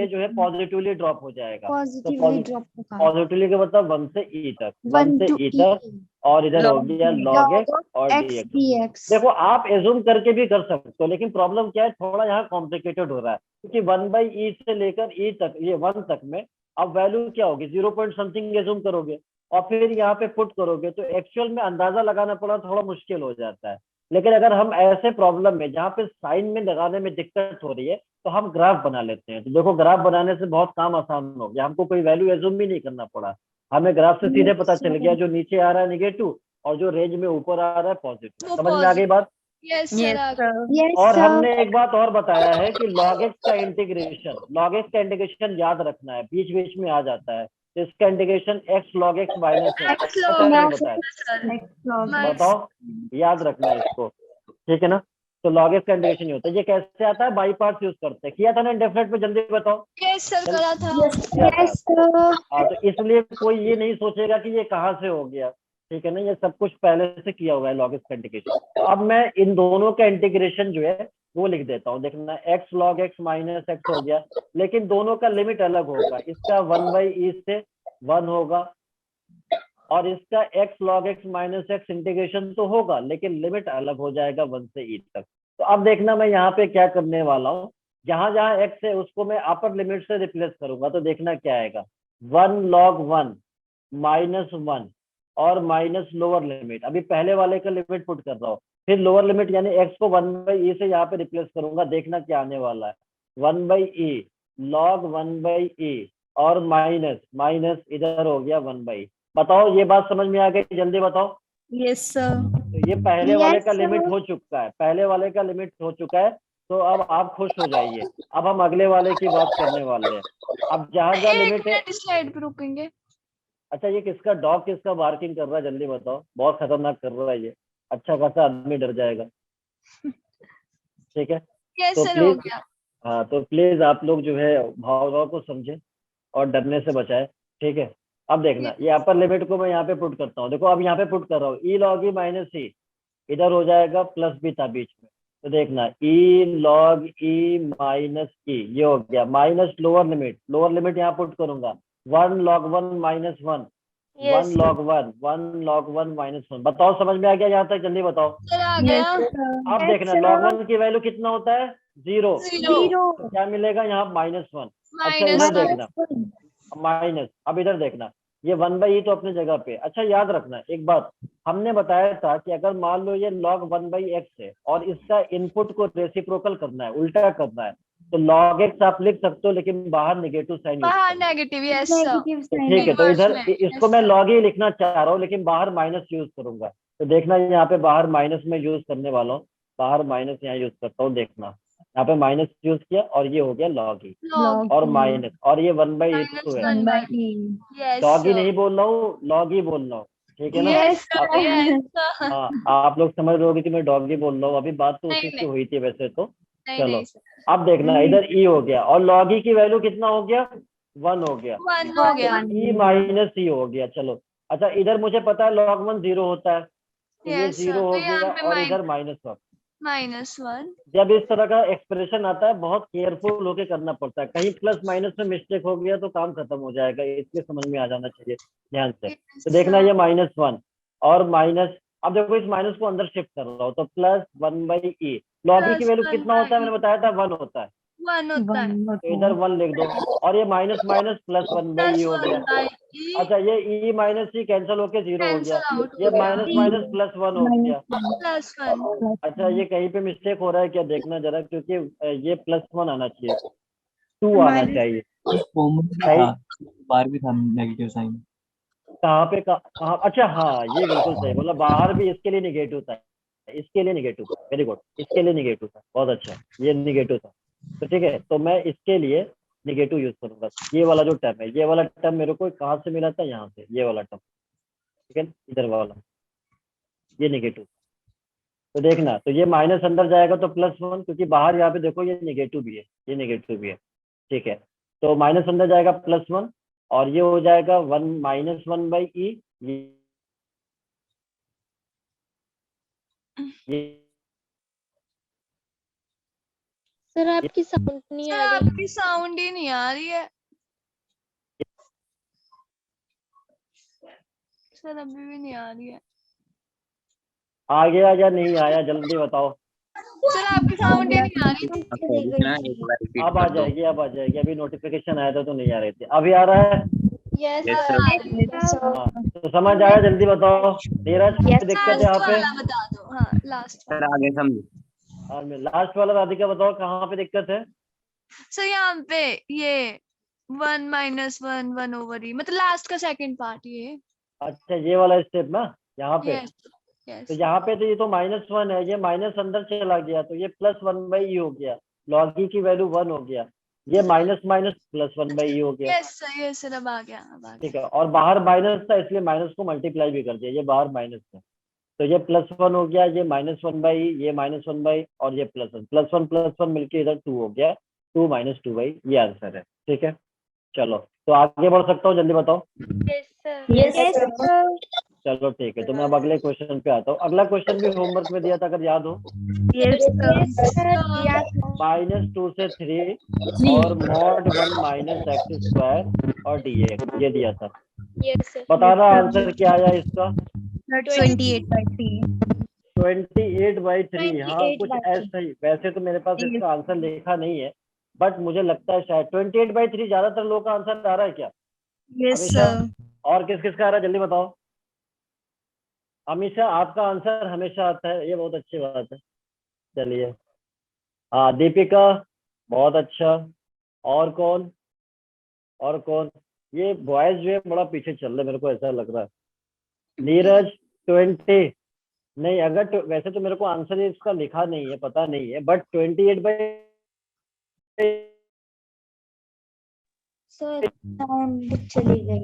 जो है पॉजिटिवली ड्रॉप हो जाएगा। तो Positively drop होगा. पॉजिटिवली का मतलब 1 से e तक, 1 1 से to e तक, E. और इधर हो गया log Log x और x dx। dx. देखो आप एज्यूम करके भी कर सकते हो, लेकिन प्रॉब्लम क्या है, थोड़ा यहाँ कॉम्प्लिकेटेड हो रहा है, क्योंकि 1/e से लेकर e तक, ये 1 तक में अब वैल्यू क्या होगी, 0 पॉइंट समथिंग एज्यूम करोगे और फिर यहाँ पे पुट करोगे, तो एक्चुअल में अंदाजा लगाना पड़ा थोड़ा मुश्किल हो जाता है। लेकिन अगर हम ऐसे प्रॉब्लम में जहाँ पे साइन में लगाने में दिक्कत हो रही है, तो हम ग्राफ बना लेते हैं। तो देखो ग्राफ बनाने से बहुत काम आसान हो गया, हमको कोई वैल्यू एज्यूम भी नहीं करना पड़ा, हमें ग्राफ से सीधे पता चल गया जो नीचे आ रहा है निगेटिव और जो रेंज में ऊपर आ रहा है पॉजिटिव। वो समझ में आ गई बात। यस सर आ गया। Yes, और sir. हमने एक बात और बताया है कि log x का इंटीग्रेशन याद रखना है, बीच बीच में आ जाता है, तो इसका integration x log x minus है, X पता log नहीं x बताया, सर। Next log. Nice. बताओ, याद रखना है इसको, ठीक है ना। तो log x का इंटीग्रेशन ही होता है, ये कैसे आता है, बाई पार्ट्स यूज करते हैं, किया था ना इंडेफिनिट में, जल्दी बताओ। यस सर करा था। किया था। Yes, sir. हाँ, तो इसलिए कोई ये नहीं सोचेगा कि ये कहाँ से हो गया, ठीक है ना, ये सब कुछ पहले से किया हुआ है log x का इंटीग्रेशन। तो अब मैं इन दोनों का इंटीग्रेशन जो है वो लिख देता हूँ, देखना x log x minus x हो गया, लेकिन दोनों का लिमिट अलग होगा, इसका 1/e से 1 होगा, और इसका x log x minus x integration तो होगा, लेकिन लिमिट अलग हो जाएगा 1 से e तक। तो अब देखना मैं यहाँ पे क्या करने वाला हूँ, जहां जहां x है उसको मैं अपर लिमिट से रिप्लेस करूंगा, तो देखना क्या आएगा, 1 log 1 माइनस 1 और माइनस लोअर लिमिट, अभी पहले वाले का लिमिट पुट कर रहा हूँ, फिर लोअर लिमिट यानी x को 1/e से यहाँ पे रिप्लेस करूंगा, देखना क्या आने वाला है, 1/e log 1/e और माइनस माइनस इधर हो गया 1/e। बताओ ये बात समझ में आ गई, जल्दी बताओ। Yes, sir. तो ये पहले वाले Yes, का sir. लिमिट हो चुका है, पहले वाले का लिमिट हो चुका है, तो अब आप खुश हो जाइए। अब हम अगले वाले की बात करने वाले हैं। अब जहां जहां एक लिमिट है, मिनट स्लाइड पे रुकेंगे। अच्छा ये किसका डॉग किसका बार्किंग कर रहा है, जल्दी बताओ, बहुत खतरनाक कर रहा है ये, अच्छा खासा आदमी डर जाएगा। ठीक है, यस तो सर हो प्लीज, गया। हाँ तो प्लीज आप लोग जो है भावनाओं को समझे और डरने से बचाए, ठीक है। अब देखना ये अपर लिमिट को मैं यहाँ पे पुट करता हूँ, देखो अब यहाँ पे पुट कर रहा हूँ, ई लॉग ई माइनस सी, इधर हो जाएगा प्लस भी था बीच में, तो देखना ई लॉग ई माइनस ई, ये हो गया, माइनस लोअर लिमिट यहाँ पुट करूंगा, 1 log 1 माइनस 1, 1 log 1 माइनस 1। बताओ समझ में आ गया यहाँ तक, जल्दी बताओ। सर आ गया। अब देखना log 1 की वैल्यू कितना होता है, 0, जीरो तो क्या मिलेगा यहाँ -1। अच्छा माइनस इधर देखना माइनस, अब इधर देखना ये 1/e तो अपनी जगह पे। अच्छा याद रखना एक बात, हमने बताया था कि अगर मान लो ये log 1/x है और इसका इनपुट को रेसिप्रोकल करना है, उल्टा करना है, तो log x आप लिख सकते हो, लेकिन बाहर नेगेटिव साइन यूज बाहर करना है। Negative yes sir. Negative तो sign. ठीक है, तो Inverse इधर में, इसको yes, मैं sir. log ही लिखना चाह रहा हूँ, लेकिन बाहर माइनस यूज करूंगा, तो देखना यहाँ पे बाहर माइनस में यूज करने वाला हूँ, बाहर माइनस यहाँ यूज करता हूँ, देखना यहाँ पे माइनस यूज किया और ये हो गया log ही, log और माइनस, और ये 1/e minus तो है, 1 by E. yes log he sir. नहीं बोल रहा हूँ, log ही बोल रहा हूँ, ठीक है ना। Yes sir. अब Yes sir. हाँ आप लोग समझ रहे हो कि मैं डॉग ही बोल रहा हूँ, अभी बात तो उसी नहीं की नहीं हुई थी वैसे तो। नहीं चलो नहीं sir. अब देखना इधर ई हो गया, और log ई की वैल्यू कितना हो गया, 1 हो गया, 1 हो गया। ई माइनस ई हो गया। चलो अच्छा इधर मुझे पता है log 1 0 होता है, तो ये Yes sir. 0 तो हो यहाँ गया, पे और इधर -1। -1 जब इस तरह का एक्सप्रेशन आता है बहुत केयरफुल होके करना पड़ता है, कहीं प्लस माइनस में मिस्टेक हो गया तो काम खत्म हो जाएगा, इसलिए समझ में आ जाना चाहिए ध्यान से। yes तो देखना sir. ये -1 और माइनस, अब देखो इस माइनस को अंदर शिफ्ट कर रहा हूँ, तो +1/e, log e की Plus वैल्यू 1 कितना by होता है, मैंने बताया था 1 होता है, 1 होता है। तो इधर 1 लिख दो, और ये minus minus plus 1 by E हो +1 गया। by e अच्छा, ये ई माइनस ई कैंसिल होके 0 हो कैंसिल गया, आउट ये हो गया। माइनस माइनस प्लस 1 हो गया। +1 अच्छा, ये कहीं पे मिस्टेक हो रहा है क्या, देखना जरा, क्योंकि ये +1 आना चाहिए, 2 आना चाहिए। कॉमन भी सही। था, बाहर भी था नेगेटिव साइन। कहाँ पे कहाँ, अच्छा हाँ, ये बिल्कुल सही बोला, बाहर भी इसके लिए निगेटिव था, इसके लिए निगेटिव था, वेरी गुड, इसके लिए निगेटिव था, बहुत अच्छा, ये निगेटिव था। तो ठीक है, तो मैं इसके लिए निगेटिव यूज करूंगा। ये वाला जो टर्म है, ये वाला टर्म मेरे को कहाँ से मिला था, यहाँ से, ये वाला टर्म, ठीक है, इधर वाला, ये निगेटिव। तो देखना, तो ये माइनस अंदर जाएगा तो +1, क्योंकि बाहर यहाँ पे देखो ये निगेटिव भी है, ये निगेटिव भी है, ठीक है। तो माइनस अंदर जाएगा +1, और ये हो जाएगा 1 -1 बाई ई, ये सर आपकी साउंड नहीं सर आ रही। आपकी साउंड ही नहीं आ रही है सर, अभी भी नहीं आ रही है आ गया या नहीं आया, जल्दी बताओ। सर, आपकी साउंड ही नहीं आ रही। ना एक बार रिपीट अब आ कर दो। जाएगी, अब आ जाएगी, अभी नोटिफिकेशन आया था तो नहीं आ रही थी, अभी आ रहा है। Yes Yes, sir. हाँ, तो समझ आया, जल्दी बताओ। नीरज, Yes, दिक्कत है यहाँ लास्ट पे? वाला बता दो। हाँ, लास्ट सर आगे समझो। और लास्ट वाला राधिका बताओ, कहाँ पे दिक्कत है? सर यहाँ पे ये 1 -1 1/e, मतलब लास्ट का सेकंड पार्ट ये। अच्छा, ये वाला स्टेप ना, यहाँ पे। यस तो यस यहाँ पे तो ये तो -1 है, ये माइनस अंदर चला गया, तो ये +1 बाई ई हो गया, लॉग ई की वैल्यू 1 हो गया, ये माइनस माइनस +1 बाई ई हो गया, यस सर, अब आ गया, अब आ ठीक गया। है। और बाहर माइनस था, इसलिए माइनस को मल्टीप्लाई भी कर दिया, ये बाहर माइनस था, तो ये +1 हो गया, ये -1 बाई, ये -1 बाई, और ये +1 मिलके इधर 2 हो गया, 2 - 2 बाई, ये आंसर है, ठीक है। चलो, तो आगे बढ़ सकता हूँ, जल्दी बताओ। Yes sir. चलो ठीक है, तो मैं अब अगले क्वेश्चन पे आता हूँ। अगला क्वेश्चन भी होमवर्क में दिया था, अगर याद हो। Yes sir. -2 से 3 और mod 1 - x² और dx, ये दिया था। Yes sir. बताना आंसर क्या आया इसका। 28/3। 28/3, हाँ, 28/3। कुछ ऐसा ही। वैसे तो मेरे पास इसका आंसर लिखा नहीं है, बट मुझे लगता है शायद 28/3 ज्यादातर लोगों का आंसर आ रहा है क्या? यस हमेशा। सर। और किस किस का आ रहा है, जल्दी बताओ। हमेशा आपका आंसर हमेशा आता है, ये बहुत अच्छी बात है। चलिए, हाँ, दीपिका, बहुत अच्छा। और कौन, और कौन? ये बॉयज जो है बड़ा पीछे चल रहे, मेरे को ऐसा लग रहा है। नीरज, 20 नहीं, अगर वैसे तो मेरे को आंसर इसका लिखा नहीं है, पता नहीं है, बट 28/, सर साउंड चली गई।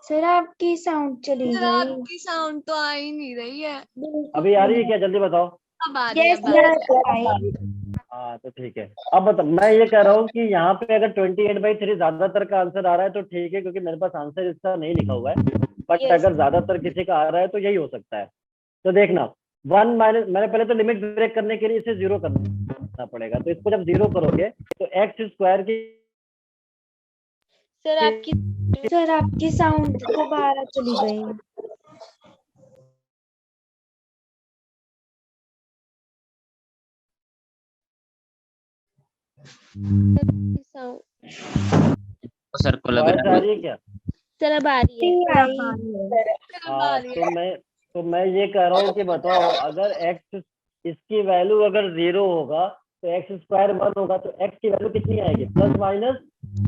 सर आपकी साउंड चली सर गई। आपकी साउंड तो आ ही नहीं रही है। अभी आ रही है क्या, जल्दी बताओ। अब आ रही है, यस अब आ रही सर। हाँ, तो ठीक है। अब बता, मैं ये कह रहा हूँ कि यहाँ पे अगर 28/3 ज्यादातर का आंसर आ रहा है तो ठीक है, क्योंकि मेरे पास आंसर इसका नहीं लिखा हुआ है, बट Yes. अगर ज्यादातर किसी का आ रहा है तो यही हो सकता है। तो देखना, 1 माइनस, मैंने पहले तो लिमिट ब्रेक करने के लिए इसे 0 करना पड़ेगा, तो इसको जब 0 करोगे तो x² की, सर आपकी साउंड दोबारा चली गई। सर को लग वॉइस रहा आ है रही है क्या? सर अब आ रही है। है, अब आ हाँ, रही तो है। मैं ये कह रहा हूँ कि बताओ, अगर x, इसकी वैल्यू अगर 0 होगा तो x² 1 होगा, तो x की वैल्यू कितनी आएगी, प्लस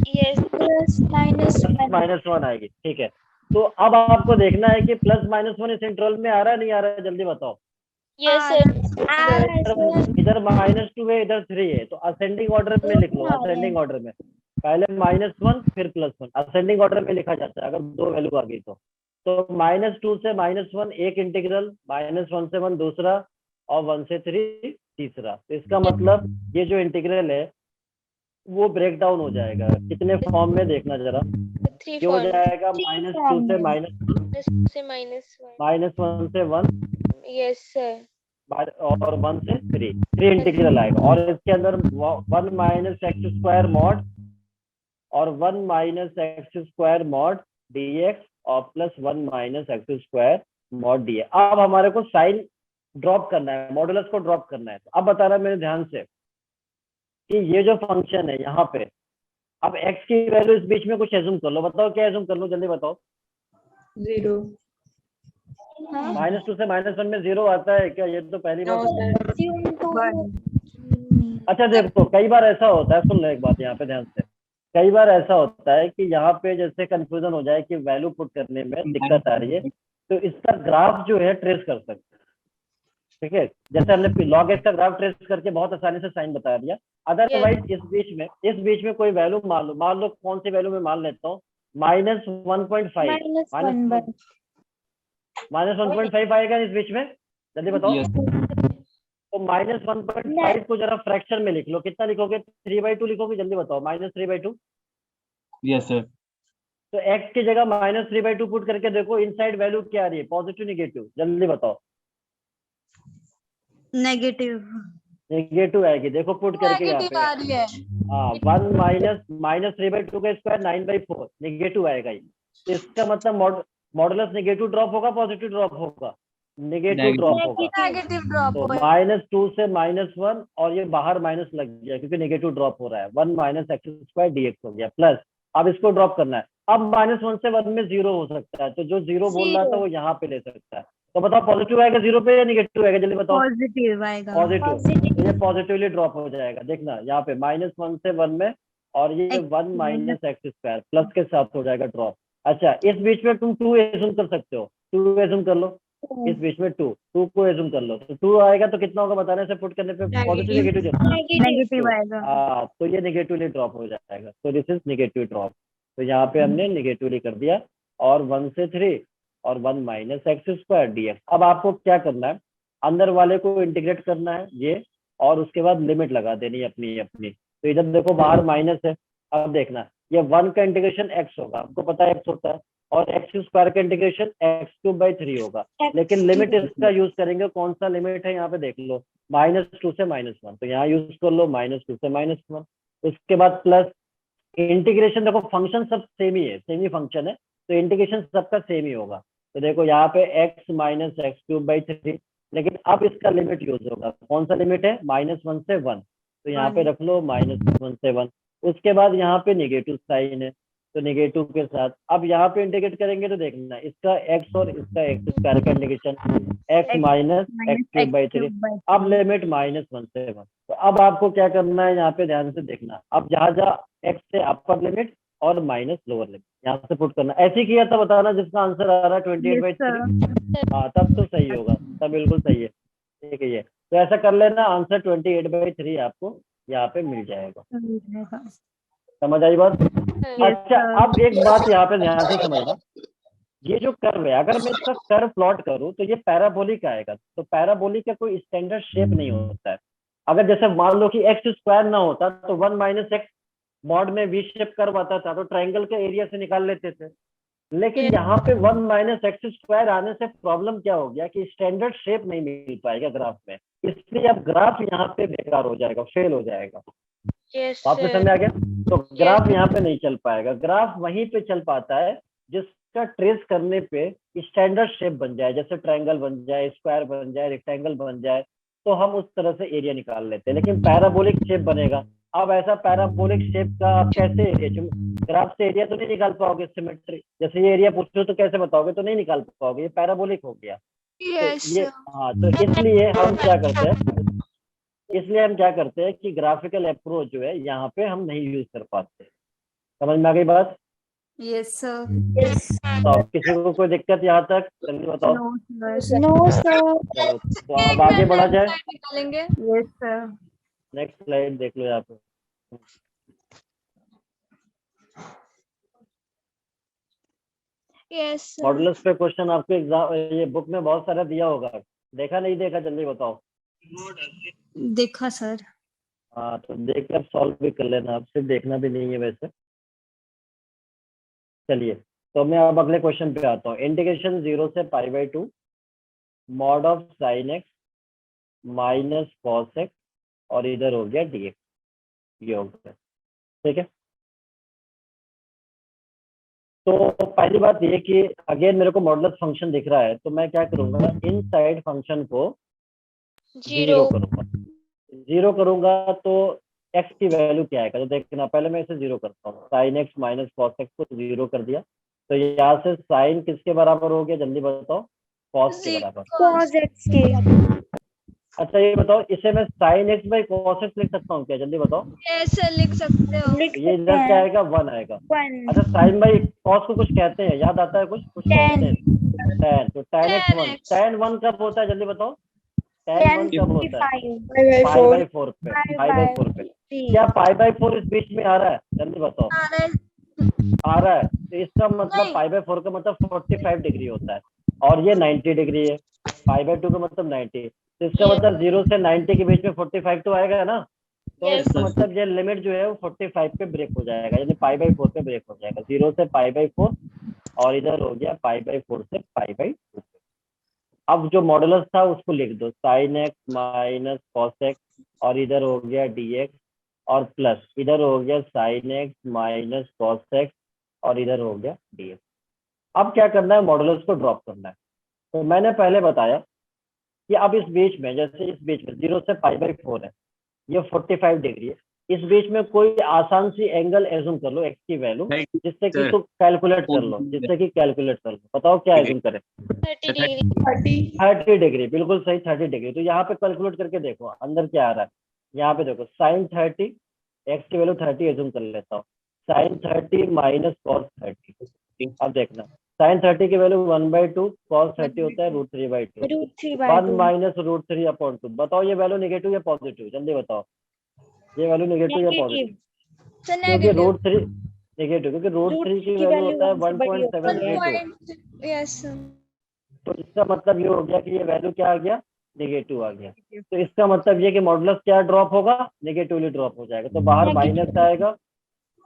यस प्लस -1 आएगी, ठीक है। तो अब आपको देखना है कि +-1 इस इंटरवल में आ रहा है, नहीं आ रहा है, जल्दी बताओ। Yes sir. इधर -2 है, इधर 3 है, तो असेंडिंग ऑर्डर में लिख लो, असेंडिंग ऑर्डर में पहले -1 फिर +1, असेंडिंग ऑर्डर में लिखा जाता है अगर 2 वैल्यू आ गई तो -2 से -1 एक इंटीग्रल, -1 से 1 दूसरा, और 1 से 3 तीसरा। तो इसका मतलब ये जो इंटीग्रल है वो ब्रेक डाउन हो जाएगा कितने फॉर्म में, देखना जरा। ये हो जाएगा -2 से -1, -1 से 1, यस सर। और 1 से 3 इंटीग्रल आएगा, और इसके अंदर 1 - x² mod और 1 - x² mod dx और plus 1 minus x square mod D. अब हमारे को साइन ड्रॉप करना है, मॉडुलस को ड्रॉप करना है। तो अब बता रहा है मेरे ध्यान से कि ये जो फंक्शन है यहाँ पे, अब x की वैल्यू इस बीच में कुछ एज्यूम कर लो। बताओ क्या एज्यूम कर लो, जल्दी बताओ। 0 -2 से -1 में 0 आता है क्या? ये तो पहली बार सुन रहा हूं। अच्छा देखो, कई बार ऐसा होता है, सुन लो एक बात यहाँ पे ध्यान से, कई बार ऐसा होता है कि यहाँ पे जैसे कंफ्यूजन हो जाए कि वैल्यू पुट करने में दिक्कत आ रही है, तो इसका ग्राफ जो है ट्रेस कर सकते हैं। ठीक है, जैसे हमने log x का ग्राफ ट्रेस करके बहुत आसानी से साइन बता दिया। अदरवाइज इस बीच में कोई वैल्यू मान लो कौन सी वैल्यू में मान लेता हूँ, -1.5 -1.5 आएगा इस बीच में, जल्दी बताओ। Yes. तो -1.5 को जरा फ्रैक्शन में लिख लो। कितना लिखोगे? 3/2 लिखोगे? जल्दी बताओ। -3/2। Yes, sir. तो x की जगह -3/2 पुट करके देखो इनसाइड वैल्यू क्या आ रही है, पॉजिटिव निगेटिव? जल्दी बताओ। नेगेटिव। नेगेटिव आएगी, देखो पुट करके यहाँ नेगेटिव पे। आ रही है। हाँ, 1 -3/2 का स्क्वायर 9/4 नेगेटिव आएगा ही। तो इसका मतलब मॉडुलस नेगेटिव ड्रॉप होगा, पॉजिटिव ड्रॉप होगा? Negative Negative. ड्रॉप होगा। नेगेटिव ड्रॉप तो हो -2 से -1 और ये बाहर माइनस लग गया क्योंकि नेगेटिव ड्रॉप हो रहा है। 1 माइनस एक्स स्क्वायर dx हो गया प्लस। अब इसको ड्रॉप करना है। अब -1 से 1 में 0 हो सकता है, तो जो 0 बोल रहा था वो यहाँ पे ले सकता है। तो बताओ पॉजिटिव आएगा 0 पे या निगेटिव आएगा? जल्दी बताओ। पॉजिटिव आएगा। पॉजिटिव। तो ये पॉजिटिवली ड्रॉप हो जाएगा, देखना यहाँ पे -1 से 1 में, और ये 1 माइनस एक्स स्क्वायर प्लस के साथ हो जाएगा ड्रॉप। अच्छा, इस बीच में तुम 2 एज्यूम कर सकते हो, 2 एज्यूम कर लो। इस बीच में 2 को एज्यूम कर लो, तो 2 आएगा तो कितना होगा बताने से पुट करने पे? Positive negative? नेगेटिव आएगा। तो ये नेगेटिवली ड्रॉप हो जाएगा। तो दिस इज नेगेटिव ड्रॉप। तो यहाँ पे हमने नेगेटिवली कर दिया। और 1 से 3 और 1 माइनस एक्स स्क्वायर dx। अब आपको क्या करना है, अंदर वाले को इंटीग्रेट करना है ये, और उसके बाद लिमिट लगा देनी है अपनी अपनी। तो इधर देखो बाहर माइनस है, अब देखना ये 1 का इंटीग्रेशन x होगा, आपको पता है x होता है, और एक्स स्क्वायर का इंटीग्रेशन x³ 3 होगा। लेकिन लिमिट इसका यूज करेंगे, कौन सा लिमिट है यहाँ पे देख लो, -2 से -1। तो यहाँ यूज कर लो -2 से -1। उसके बाद प्लस इंटीग्रेशन, देखो फंक्शन सब सेम ही है, सेम ही फंक्शन है, तो इंटीग्रेशन सबका सेम ही होगा। तो देखो यहाँ पे x माइनस x³/3, लेकिन अब इसका लिमिट यूज होगा। कौन सा लिमिट है? -1 से 1। तो यहाँ पे रख लो -1 से 1। उसके बाद यहाँ पे नेगेटिव साइन है, तो नेगेटिव के साथ अब यहाँ पे इंटीग्रेट करेंगे तो देखना इसका x और इसका एक्स स्क्वायर का इंटीग्रेशन, x माइनस x³/3। अब लिमिट -1 से 1। तो अब आपको क्या करना है, यहाँ पे ध्यान से देखना। अब जहाँ जहाँ x से अपर लिमिट और माइनस लोअर लिमिट यहाँ से पुट करना। ऐसे ही किया था, बताना जिसका आंसर आ रहा है 28/3। हाँ, तब तो सही होगा, तब बिल्कुल सही है। ठीक है, ये तो ऐसा कर लेना, आंसर 28/3 आपको यहाँ पे मिल जाएगा। समझ आई बात? अच्छा, अब एक बात यहाँ पे ध्यान से समझना, ये जो कर्व है, अगर मैं इसका कर्व प्लॉट करूँ तो ये पैराबोलिक आएगा। तो पैराबोलिक का कोई स्टैंडर्ड शेप नहीं होता है। अगर जैसे मान लो कि एक्स स्क्वायर ना होता तो 1 माइनस एक्स मॉड में वी शेप कर्व आता था, तो ट्रायंगल के एरिया से निकाल लेते थे। लेकिन यहाँ पे 1 माइनस एक्स स्क्वायर आने से प्रॉब्लम क्या हो गया कि स्टैंडर्ड शेप नहीं मिल पाएगा ग्राफ में, इसलिए अब ग्राफ यहाँ पे बेकार हो जाएगा, फेल हो जाएगा। आपको समझ आ गया? तो ग्राफ यहाँ पे नहीं चल पाएगा। ग्राफ वहीं पे चल पाता है जिसका ट्रेस करने पे स्टैंडर्ड शेप बन जाए, जैसे ट्रायंगल बन जाए, स्क्वायर बन जाए, रेक्टेंगल बन जाए, तो हम उस तरह से एरिया निकाल लेते हैं। लेकिन पैराबोलिक शेप बनेगा, अब ऐसा पैराबोलिक शेप का आप कैसे एरिया, ग्राफ से एरिया तो नहीं निकाल पाओगे सिमेट्री, जैसे ये एरिया पूछो तो कैसे बताओगे, तो नहीं निकाल पाओगे, ये पैराबोलिक हो गया। यस तो ये हाँ, तो इसलिए हम क्या करते हैं कि ग्राफिकल अप्रोच जो है यहाँ पे हम नहीं यूज कर पाते। समझ में आ गई बात? Yes sir. तो अब किसी को कोई दिक्कत यहाँ तक? जल्दी बताओ। No sir. चलो, तो अब आगे बढ़ा जाए। निकालेंगे। Yes sir. नेक्स्ट स्लाइड देख लो यहाँ पे। यस मॉडुलस पे क्वेश्चन आपके एग्जाम ये बुक में बहुत सारा दिया होगा, देखा नहीं देखा? जल्दी बताओ। देखा सर। हाँ, तो देख कर सॉल्व भी कर लेना, आप सिर्फ देखना भी नहीं है वैसे। चलिए, तो मैं अब अगले क्वेश्चन पे आता हूँ। इंटीग्रेशन 0 से π/2 mod of sine x minus cos x, और इधर हो गया dx, ये हो गया। ठीक है, तो पहली बात ये कि अगेन मेरे को मॉडुलस फंक्शन दिख रहा है, तो मैं क्या करूंगा, इनसाइड फंक्शन को जीरो करूंगा। जीरो करूंगा तो एक्स की वैल्यू क्या आएगा, तो देखना पहले मैं इसे जीरो करता हूँ, sign x minus cos x को जीरो कर दिया, तो यहाँ से साइन किसके बराबर हो गया, जल्दी बताओ, कॉस के बराबर। cos x के अच्छा ये बताओ, इसे मैं sine x by cos x लिख सकता हूँ क्या, जल्दी बताओ। कैसे लिख सकते हो? लिख ये सकते इधर क्या हैं आएगा, 1 आएगा। 1 अच्छा साइन बाई कॉस को कुछ कहते हैं, याद आता है कुछ, कुछ कहते 10 हैं, tan, तो tan x 1, 10x tan 1 कब होता है, जल्दी बताओ, tan 1 कब होता है, 10 पाई बाई 4 पे, 5 पाई बाई 4 पे। क्या पाई बाई 4 इस बीच में आ रहा है, जल्दी बताओ, आ रहा है? आ रहा है, तो इसका मतलब नहीं। पाई बाई 4 का मतलब 45 डिग्री होता है, और ये 90 डिग्री है, पाई बाई 2 का मतलब 90, तो इसका ये मतलब 0 से 90 के बीच में 45 तो आएगा ना, तो Yes. इसका मतलब ये लिमिट जो है वो 45 पे ब्रेक हो जाएगा, यानी पाई बाई 4 पे ब्रेक हो जाएगा, 0 से पाई बाई 4, और इधर हो गया पाई बाई 4 से पाई बाई 2। अब जो मॉडुलस था उसको लिख दो, sign x minus cos x, और इधर हो गया dx, और प्लस इधर हो गया sign x minus cos x, और इधर हो गया dx। अब क्या करना है, मॉडुलस को ड्रॉप करना है। तो मैंने पहले बताया कि अब इस बीच में, जैसे इस बीच में 0 से पाई बाई 4 है, ये 45 डिग्री है, इस बीच में कोई आसान सी एंगल एज्यूम कर लो, एक्स की वैल्यू, जिससे कि तुम कैलकुलेट कर लो, जिससे कि कैलकुलेट कर लो, बताओ क्या एज्यूम करें। 30 डिग्री। 30 डिग्री, बिल्कुल सही, 30 डिग्री। तो यहाँ पे कैलकुलेट करके देखो अंदर क्या आ रहा है, यहाँ पे देखो साइन 30, एक्स की वैल्यू 30 एज्यूम कर लेता हूँ, साइन 30 माइनस कॉस 30। अब देखना, साइन 30 की वैल्यू 1/2, कॉस 30 होता है √3/2, √3/2 1 माइनस √3/2। बताओ ये वैल्यू नेगेटिव या पॉजिटिव, जल्दी बताओ, ये वैल्यू नेगेटिव या पॉजिटिव, नेगेटिव तो क्योंकि नेगेटिव। √3 नेगेटिव, क्योंकि √3 √3 की की वैल्यू वैल्यू होता है 1 से बड़ी होती है 1.732। यस। तो इसका मतलब ये हो गया कि ये वैल्यू क्या आ गया, नेगेटिव आ गया, तो इसका मतलब ये कि मॉडुलस क्या ड्रॉप होगा, नेगेटिवली ड्रॉप हो जाएगा, तो बाहर माइनस आएगा,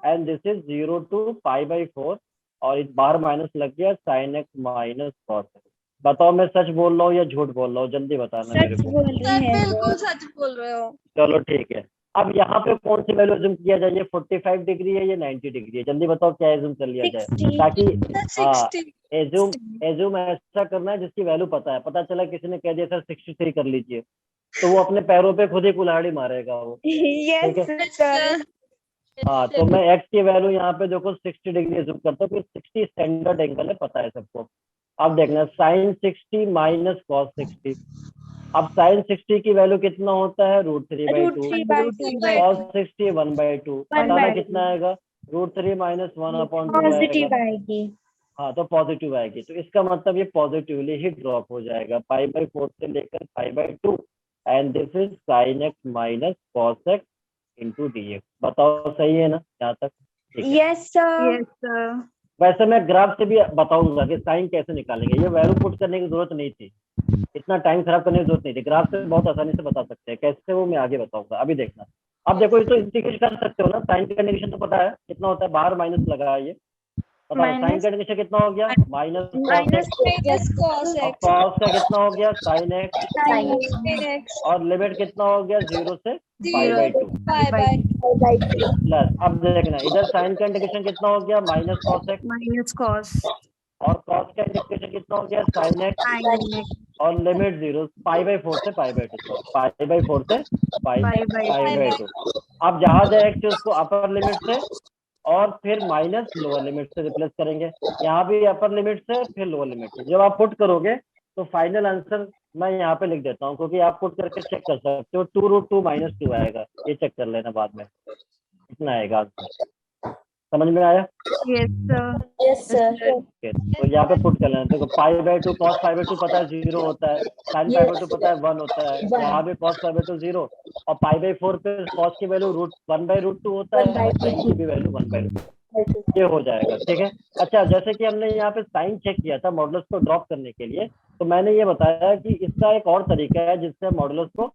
and this is 0 to pi by 4, और इस बाहर माइनस लग गया sign x minus cos x. बताओ मैं सच बोल रहा हूँ या झूठ बोल रहा हूँ, जल्दी बताना मेरे सच को। बोल रहे सर हैं बिल्कुल सच बोल रहे हो। चलो ठीक है, अब यहाँ पे कौन सी वैल्यू एज्यूम किया जाए, ये 45 डिग्री है, ये 90 डिग्री है, जल्दी बताओ क्या एज्यूम कर लिया जाए, 60 ताकि हाँ 60। एज्यूम एज्यूम ऐसा करना है जिसकी वैल्यू पता है, पता चला किसी ने कह दिया सर 63 कर लीजिए, तो वो अपने पैरों पे खुद ही कुल्हाड़ी मारेगा वो, ठीक है। यस सर हाँ तो मैं एक्स की वैल्यू यहाँ पे देखो 60 डिग्री एज्यूम करता हूँ, 60 स्टैंडर्ड एंगल है, पता है सबको। अब देखना साइन 60 माइनस कॉस 60, अब साइन 60 की वैल्यू कितना होता है, √3/2, √3/2 कॉस 60 1/2, बताना कितना आएगा, √3 माइनस 1/2 आएगा। पॉजिटिव आएगी हाँ तो पॉजिटिव आएगी, तो इसका मतलब ये पॉजिटिवली ही ड्रॉप हो जाएगा, पाई बाई 4 से लेकर pi by 2, and this is sine x minus cos x into dx। बताओ सही है ना यहाँ तक, ठीक है। Yes sir Yes, sir. वैसे मैं ग्राफ से भी बताऊंगा कि साइन कैसे निकालेंगे, ये वैल्यू पुट करने की जरूरत नहीं थी, इतना टाइम खराब करने की जरूरत नहीं थी, ग्राफ से बहुत आसानी से बता सकते हैं कैसे, वो मैं आगे बताऊंगा, अभी देखना। अब देखो ये तो इंटीग्रेट कर सकते हो ना, साइन का कंडीशन तो पता है कितना होता है, बाहर माइनस लगा है ये, पता है साइन का कंडीशन कितना हो गया, minus cos minus x, minus cos और एक्स कॉस का कितना हो गया साइन एक्स, sin x और लिमिट कितना हो गया 0 से पाई 0 बाई 2 पाई बाय प्लस, अब देखना इधर साइन का इंडिकेशन कितना हो गया minus cos x, Minus cos और कॉस का इंडिकेशन कितना हो गया साइन एक्स, sin x और लिमिट 0 पाई बाई 4 से pi by 2, sorry pi by 4 से पाई pi by पाई बाई 2। अब जहां जाए एक्स उसको अपर लिमिट से और फिर माइनस लोअर लिमिट से रिप्लेस करेंगे, यहाँ भी अपर लिमिट से फिर लोअर लिमिट से, जब आप पुट करोगे तो फाइनल आंसर मैं यहाँ पे लिख देता हूँ, क्योंकि आप पुट करके चेक कर सकते हो, 2√2 माइनस 2 आएगा, ये चेक कर लेना बाद में, इतना आएगा आंसर, समझ में आया। yes sir yes sir Okay, तो यहाँ पे पुट कर लेना, देखो pi by 2 cos pi by 2 पता है 0 होता है, साइन पाई बाई 2 पता है 1 होता है, यहाँ भी कॉस पाई बाई 2 0, और पाई बाई 4 पे कॉस की वैल्यू √1/√2 होता है, और साइन की भी वैल्यू 1/2, ये हो जाएगा, ठीक है। अच्छा जैसे कि हमने यहाँ पे साइन चेक किया था मॉडुलस को ड्रॉप करने के लिए, तो मैंने ये बताया कि इसका एक और तरीका है जिससे मॉडुलस को,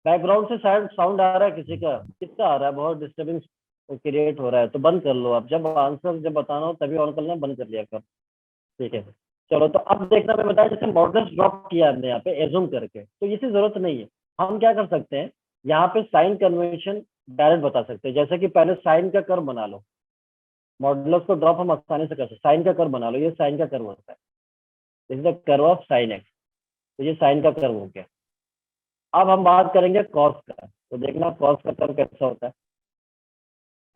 बैकग्राउंड से शायद साउंड आ रहा है किसी का, किसका आ रहा है, बहुत डिस्टर्बिंग क्रिएट हो रहा है, तो बंद कर लो आप, जब आंसर जब बताना हो तभी ऑन करना, बंद कर लिया कर, ठीक है। चलो तो अब देखना, मैं बताया जैसे मॉडुलस ड्रॉप किया हमने यहाँ पे एज्यूम करके, तो इसी जरूरत नहीं है, हम क्या कर सकते हैं यहाँ पे साइन कन्वेंशन डायरेक्ट बता सकते हैं, जैसे कि पहले साइन का कर्व बना लो, मॉडुलस को ड्रॉप हम आसानी से कर सकते, साइन का कर्व बना लो, ये साइन का कर्व होता है, this is the curve of sine x, तो ये साइन का कर्व हो गया। अब हम बात करेंगे कॉस का, तो देखना कॉस का कर्व कैसा होता है।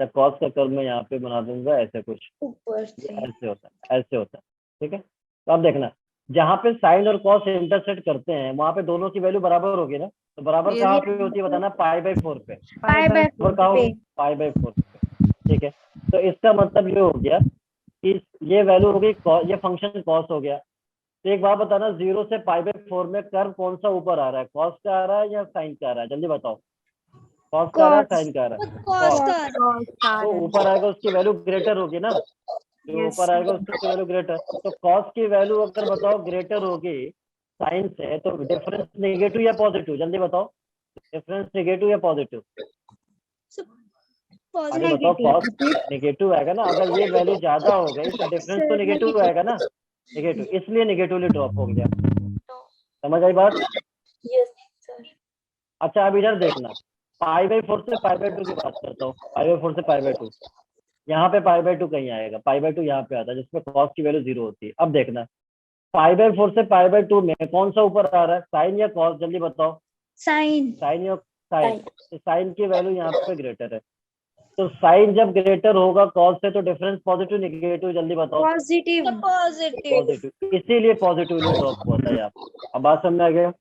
तो कॉस का कर्व मैं यहाँ पे बना दूंगा ऐसे कुछ, ऊपर से ऐसे होता है, ऐसे होता है, ठीक है। तो अब देखना जहाँ पे साइन और कॉस इंटरसेक्ट करते हैं वहां पे दोनों की वैल्यू बराबर होगी ना, तो बराबर कहाँ पे होती है बताना, पाई/4 पे, बराबर कहाँ होगी, पाई/4 पे, ठीक है। तो इसका मतलब ये हो गया कि ये वैल्यू हो गई, ये फंक्शन कॉस हो गया। तो एक बात बताना, 0 से पाई/4 में कर्व कौन सा ऊपर आ रहा है, कॉस का आ रहा है या साइन का आ रहा है, जल्दी बताओ। कॉस का आ रहा है, साइन का आ रहा है, cos। तो ऊपर आएगा उसकी वैल्यू ग्रेटर होगी ना, जो ऊपर आएगा उसकी वैल्यू ग्रेटर। तो कॉस की वैल्यू अगर बताओ ग्रेटर होगी साइन से, तो डिफरेंस नेगेटिव या पॉजिटिव, जल्दी बताओ, डिफरेंस नेगेटिव या पॉजिटिव, अरे बताओ। कॉस नेगेटिव आएगा ना, अगर ये वैल्यू ज्यादा हो गई तो डिफरेंस तो नेगेटिव आएगा ना, नेगेटिव, इसलिए नेगेटिवली ड्रॉप हो गया। समझ आई बात? Yes sir. अच्छा अब इधर देखना, पाई/4 से पाई/2 की बात करता हूँ, पाई/4 से पाई/2, यहाँ पे पाई/2 कहीं आएगा, पाई/2 यहाँ पे आता है जिसमें कॉस की वैल्यू 0 होती है। अब देखना पाई/4 से पाई/2 में कौन सा ऊपर आ रहा है, साइन या कॉस, जल्दी बताओ। साइन साइन या साइन, तो साइन की वैल्यू यहाँ पे ग्रेटर है, तो साइन जब ग्रेटर होगा कॉस से तो डिफरेंस पॉजिटिव नेगेटिव, जल्दी बताओ। पॉजिटिव पॉजिटिव, इसीलिए पॉजिटिवली ड्रॉप हुआ था यहाँ। अब बात समझ में आ गया?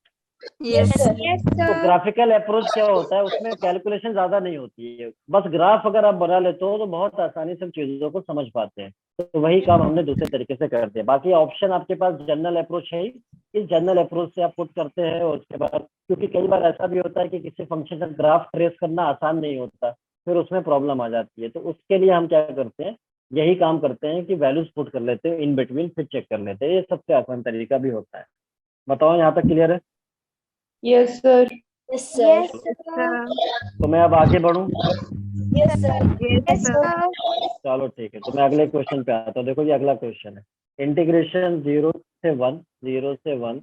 Yes sir. यस तो सर ग्राफिकल अप्रोच क्या होता है, उसमें कैलकुलेशन ज्यादा नहीं होती है, बस ग्राफ अगर आप बना लेते हो तो बहुत आसानी से चीजों को समझ पाते हैं। तो वही काम हमने दूसरे तरीके से कर दिया। बाकी ऑप्शन आपके पास जनरल अप्रोच है ही, इस जनरल अप्रोच से आप पुट करते हैं, और उसके बाद क्योंकि कई बार ऐसा भी होता है कि किसी फंक्शन का ग्राफ ट्रेस करना आसान नहीं होता, फिर उसमें प्रॉब्लम आ जाती है। तो उसके लिए हम क्या करते हैं, यही काम करते हैं कि वैल्यूज पुट कर लेते हैं इन बिटवीन, फिर चेक कर लेते हैं, ये सबसे आसान तरीका भी होता है। बताओ यहाँ तक क्लियर है? Yes sir. Yes yes sir. तो मैं अब आगे बढ़ूं? Yes sir. यस सर चलो ठीक है, तो मैं अगले क्वेश्चन पे आता हूँ। देखो ये अगला क्वेश्चन है, इंटीग्रेशन 0 से 1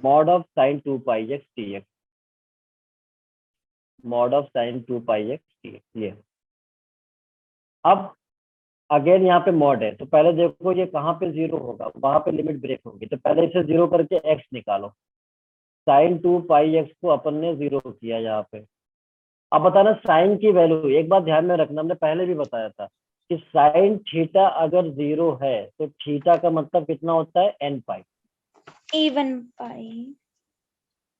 mod of sign 2πx dx, mod of sign 2πx dx। ये अब अगेन यहाँ पे मॉड है, तो पहले देखो ये कहाँ पे 0 होगा, वहां पे लिमिट ब्रेक होगी, तो पहले इसे 0 करके x निकालो। साइन 2πx को अपन ने 0 किया यहाँ पे। अब बताना साइन की वैल्यू, एक बात ध्यान में रखना, हमने पहले भी बताया था कि साइन थीटा अगर 0 है तो थीटा का मतलब कितना होता है, n पाई। even पाई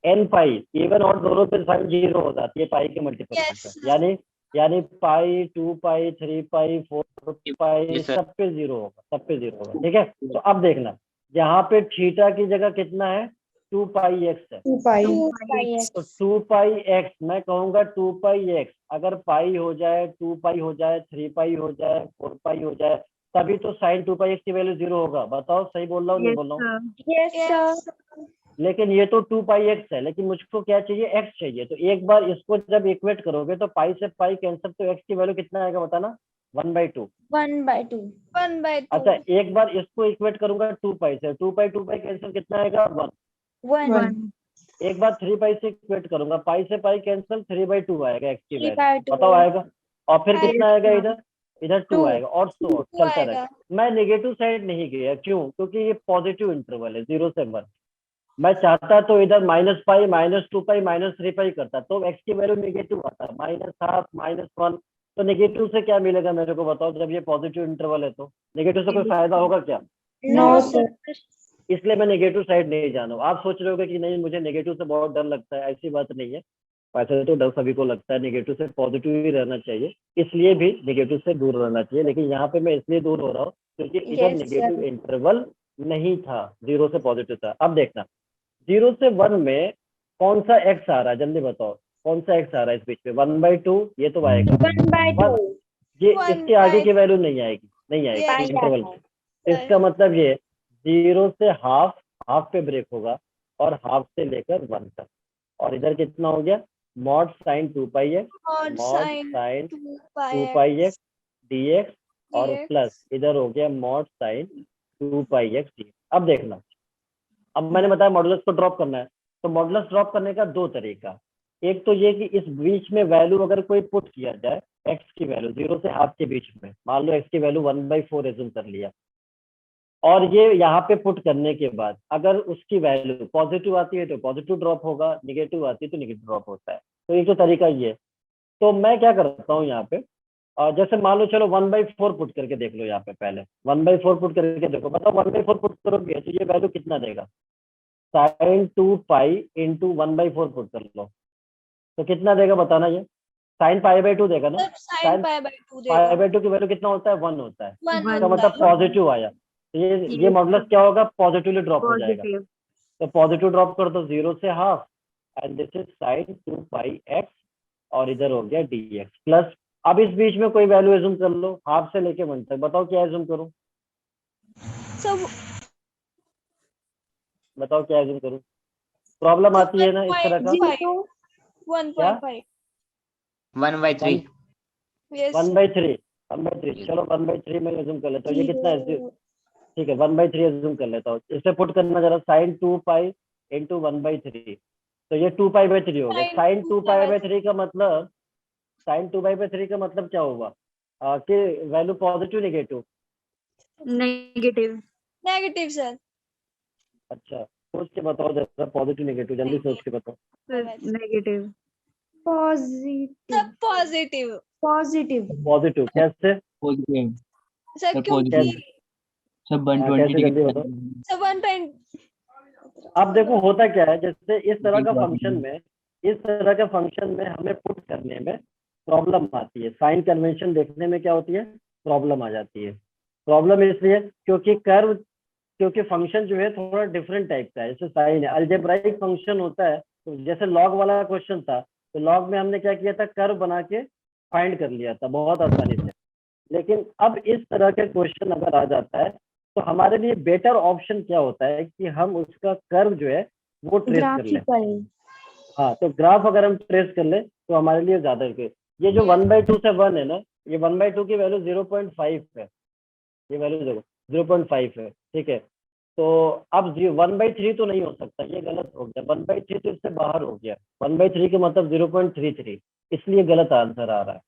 n पाई इवन और दोनों पे साइन 0 हो जाती है पाई के मल्टीपल पे, यानी पाई, 2π, 3π, 4π Yes, sir. सब पे 0 होगा, सब पे 0 होगा, ठीक है। तो अब देखना यहाँ पे थीटा की जगह कितना है, 2πx है, 2πx तो 2πx मैं कहूंगा 2πx, अगर पाई हो जाए, 2π हो जाए, 3π हो जाए, 4π हो जाए, तभी तो साइन 2πx की वैल्यू 0 होगा। बताओ सही बोल रहा हूँ नहीं बोल रहा हूँ? यस सर लेकिन ये तो 2πx है, लेकिन मुझको क्या चाहिए, x चाहिए। तो एक बार इसको जब इक्वेट करोगे तो पाई से पाई कैंसिल, तो x की वैल्यू कितना आएगा बताना, 1/2। 1/2 अच्छा एक बार इसको इक्वेट करूंगा 2π से, 2π कैंसिल कितना आएगा, 1। 1 एक बार 3π से इक्वेट करूंगा, पाई से पाई कैंसिल, 3/2 आएगा x की वैल्यू, 3/2 बताओ आएगा। और फिर कितना आएगा, इधर 2 2 आएगा, और so on, चलता रहेगा। मैं नेगेटिव साइड नहीं गया, क्यों, क्योंकि ये पॉजिटिव इंटरवल है 0 से 1। मैं चाहता तो इधर -π, -2π, -3π करता, तो x की वैल्यू नेगेटिव आता, -½ -1। तो नेगेटिव से क्या मिलेगा मेरे को बताओ, जब ये पॉजिटिव इंटरवल है तो नेगेटिव से कोई फायदा होगा क्या? नो सर इसलिए मैं नेगेटिव साइड नहीं जाना हूँ। आप सोच रहे होगे कि नहीं मुझे नेगेटिव से बहुत डर लगता है, ऐसी बात नहीं है। वैसे तो डर सभी को लगता है, नेगेटिव से पॉजिटिव ही रहना चाहिए, इसलिए भी नेगेटिव से दूर रहना चाहिए। लेकिन यहाँ पे मैं इसलिए दूर हो रहा हूँ क्योंकि इधर नेगेटिव इंटरवल नहीं था, 0 से पॉजिटिव था। अब देखना 0 से 1 में कौन सा x आ रहा है, जल्दी बताओ कौन सा x आ रहा है इस बीच में, 1/2 ये तो आएगा, 1/2 ये इसके आगे की वैल्यू नहीं आएगी इंटरवल में। इसका मतलब ये 0 से हाफ पे ब्रेक होगा, और हाफ से लेकर 1 तक। और इधर कितना हो गया, mod sine 2πx, mod sine 2πx dx, और प्लस इधर हो गया मॉड साइन 2πx dx। अब देखना, अब मैंने बताया मॉडुलस को ड्रॉप करना है, तो मॉडुलस ड्रॉप करने का 2 तरीका। एक तो ये कि इस बीच में वैल्यू अगर कोई पुट किया जाए, x की वैल्यू 0 से हाफ के बीच में, मान लो x की वैल्यू 1/4 एज्यूम कर लिया, और ये यहाँ पे पुट करने के बाद अगर उसकी वैल्यू पॉजिटिव आती है तो पॉजिटिव ड्रॉप होगा, निगेटिव आती है तो निगेटिव ड्रॉप होता है। तो एक तो तरीका ये है। तो मैं क्या करता हूँ यहाँ पे, जैसे मान लो चलो 1/4 पुट करके देख लो, यहाँ पे पहले 1/4 पुट करके देखो, बताओ 1/4 पुट करोगे तो ये वैल्यू कितना देगा, sin 2 इंटू 1/4 पुट कर लो तो कितना देगा बताना, ये sin π/2 देगा ना, sin π/2 देगा। π/2 की वैल्यू कितना होता है, 1 होता है, वन इसका होता मतलब है। पॉजिटिव आया, तो ये मॉडुलस क्या होगा, पॉजिटिवली ड्रॉप हो जाएगा, Positive. तो पॉजिटिव ड्रॉप कर दो 0 से half, and this is sin 2πx, और इधर हो गया dx प्लस, अब इस बीच में कोई वैल्यू एज्यूम कर लो हाफ से लेके 1 तक, बताओ क्या एज्यूम करूं, सब बताओ क्या एज्यूम करूं, प्रॉब्लम आती है ना इस तरह का, 1.5 1/3 यस 1/3 चलो 1/3 में एज्यूम कर लेता हूँ, ये कितना है, ठीक है 1/3 एज्यूम कर लेता हूँ, इसे पुट करना जरा, sin 2π इंटू 1/3, तो ये 2π/3 हो गया, sin 2π/3 का मतलब, sin 2π/3 का मतलब क्या होगा, कि value positive negative, Negative. Negative sir. अच्छा सोच के बताओ जरा, पॉजिटिव निगेटिव जल्दी सोच के बताओ, Negative. Positive. सब पॉजिटिव पॉजिटिव कैसे, पॉजिटिव सर, सर, क्योंकि positive। सब 120 कैसे जल्दी डिग्री बताओ। सब 1. अब देखो होता क्या है, जैसे इस तरह का फंक्शन में हमें पुट करने में प्रॉब्लम आती है, साइन कन्वेंशन देखने में क्या होती है, प्रॉब्लम आ जाती है, प्रॉब्लम इसलिए क्योंकि फंक्शन जो है थोड़ा डिफरेंट टाइप का है, जैसे साइन है, अलजेब्राइक फंक्शन होता है, तो जैसे लॉग वाला क्वेश्चन था, तो लॉग में हमने क्या किया था, कर्व बना के फाइंड कर लिया था बहुत आसानी से, लेकिन अब इस तरह के क्वेश्चन अगर आ जाता है तो हमारे लिए बेटर ऑप्शन क्या होता है कि हम उसका कर्व जो है वो ट्रेस कर लें, हाँ तो ग्राफ अगर हम ट्रेस कर ले तो हमारे लिए ज्यादा है। ये जो 1/2 से 1 है ना, ये 1/2 की वैल्यू 0.5 है, ये वैल्यू देखो 0.5 है, ठीक है, तो अब 1/3 तो नहीं हो सकता, ये गलत हो गया, 1/3 तो इससे बाहर हो गया, 1/3 के मतलब 0.33, इसलिए गलत आंसर आ रहा है,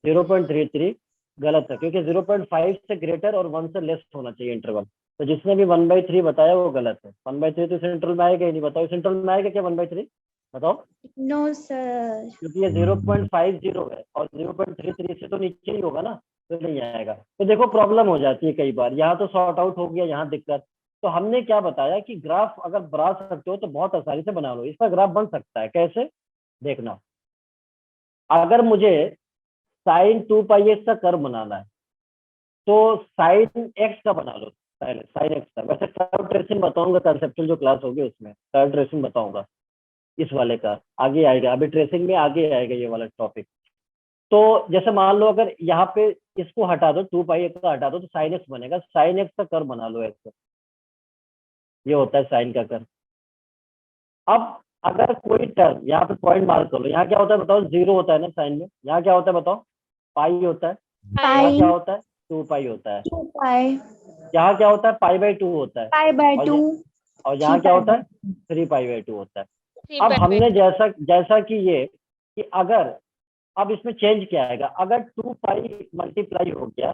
0.33 गलत है, क्योंकि 0.5 से ग्रेटर और 1 से लेस होना चाहिए इंटरवल, तो जिसने भी 1/3 बताया वो गलत है, 1/3 तो सेंट्रल में आएगा ही नहीं, बताओ सेंट्रल में आएगा क्या 1/3, बताओ, नो सर। क्योंकि ये 0.50 है और 0.33 से तो नीचे ही होगा ना, तो नहीं आएगा, तो देखो प्रॉब्लम हो जाती है कई बार, यहाँ तो सॉर्ट आउट हो गया, यहाँ दिक्कत, तो हमने क्या बताया कि ग्राफ अगर बना सकते हो तो बहुत आसानी से बना लो, इसका ग्राफ बन सकता है, कैसे देखना, अगर मुझे sin 2πx का कर्व बनाना है तो sin x का बना लो, पहले sin x का, वैसे कर्व ट्रेसिंग बताऊंगा कंसेप्चुअल जो क्लास होगी उसमें कर्व ट्रेसिंग बताऊंगा, इस वाले का आगे आएगा, अभी ट्रेसिंग में आगे आएगा ये वाला टॉपिक। तो जैसे मान लो अगर यहाँ पे इसको हटा दो, 2πx का हटा दो तो sin x बनेगा, sin x का कर्व बना लो x, ये होता है साइन का कर्व। अब अगर कोई टर्म यहाँ पे पॉइंट मार्क कर लो, यहाँ क्या होता है बताओ, 0 होता है ना साइन में, यहाँ क्या होता है बताओ, पाई होता है, यहाँ क्या होता है 2π होता है, 2π यहाँ क्या होता है π/2 होता है, π/2 और यहाँ क्या होता है 3π/2 होता है। अब हमने जैसा कि ये कि अगर अब इसमें चेंज क्या आएगा, अगर 2π मल्टीप्लाई हो गया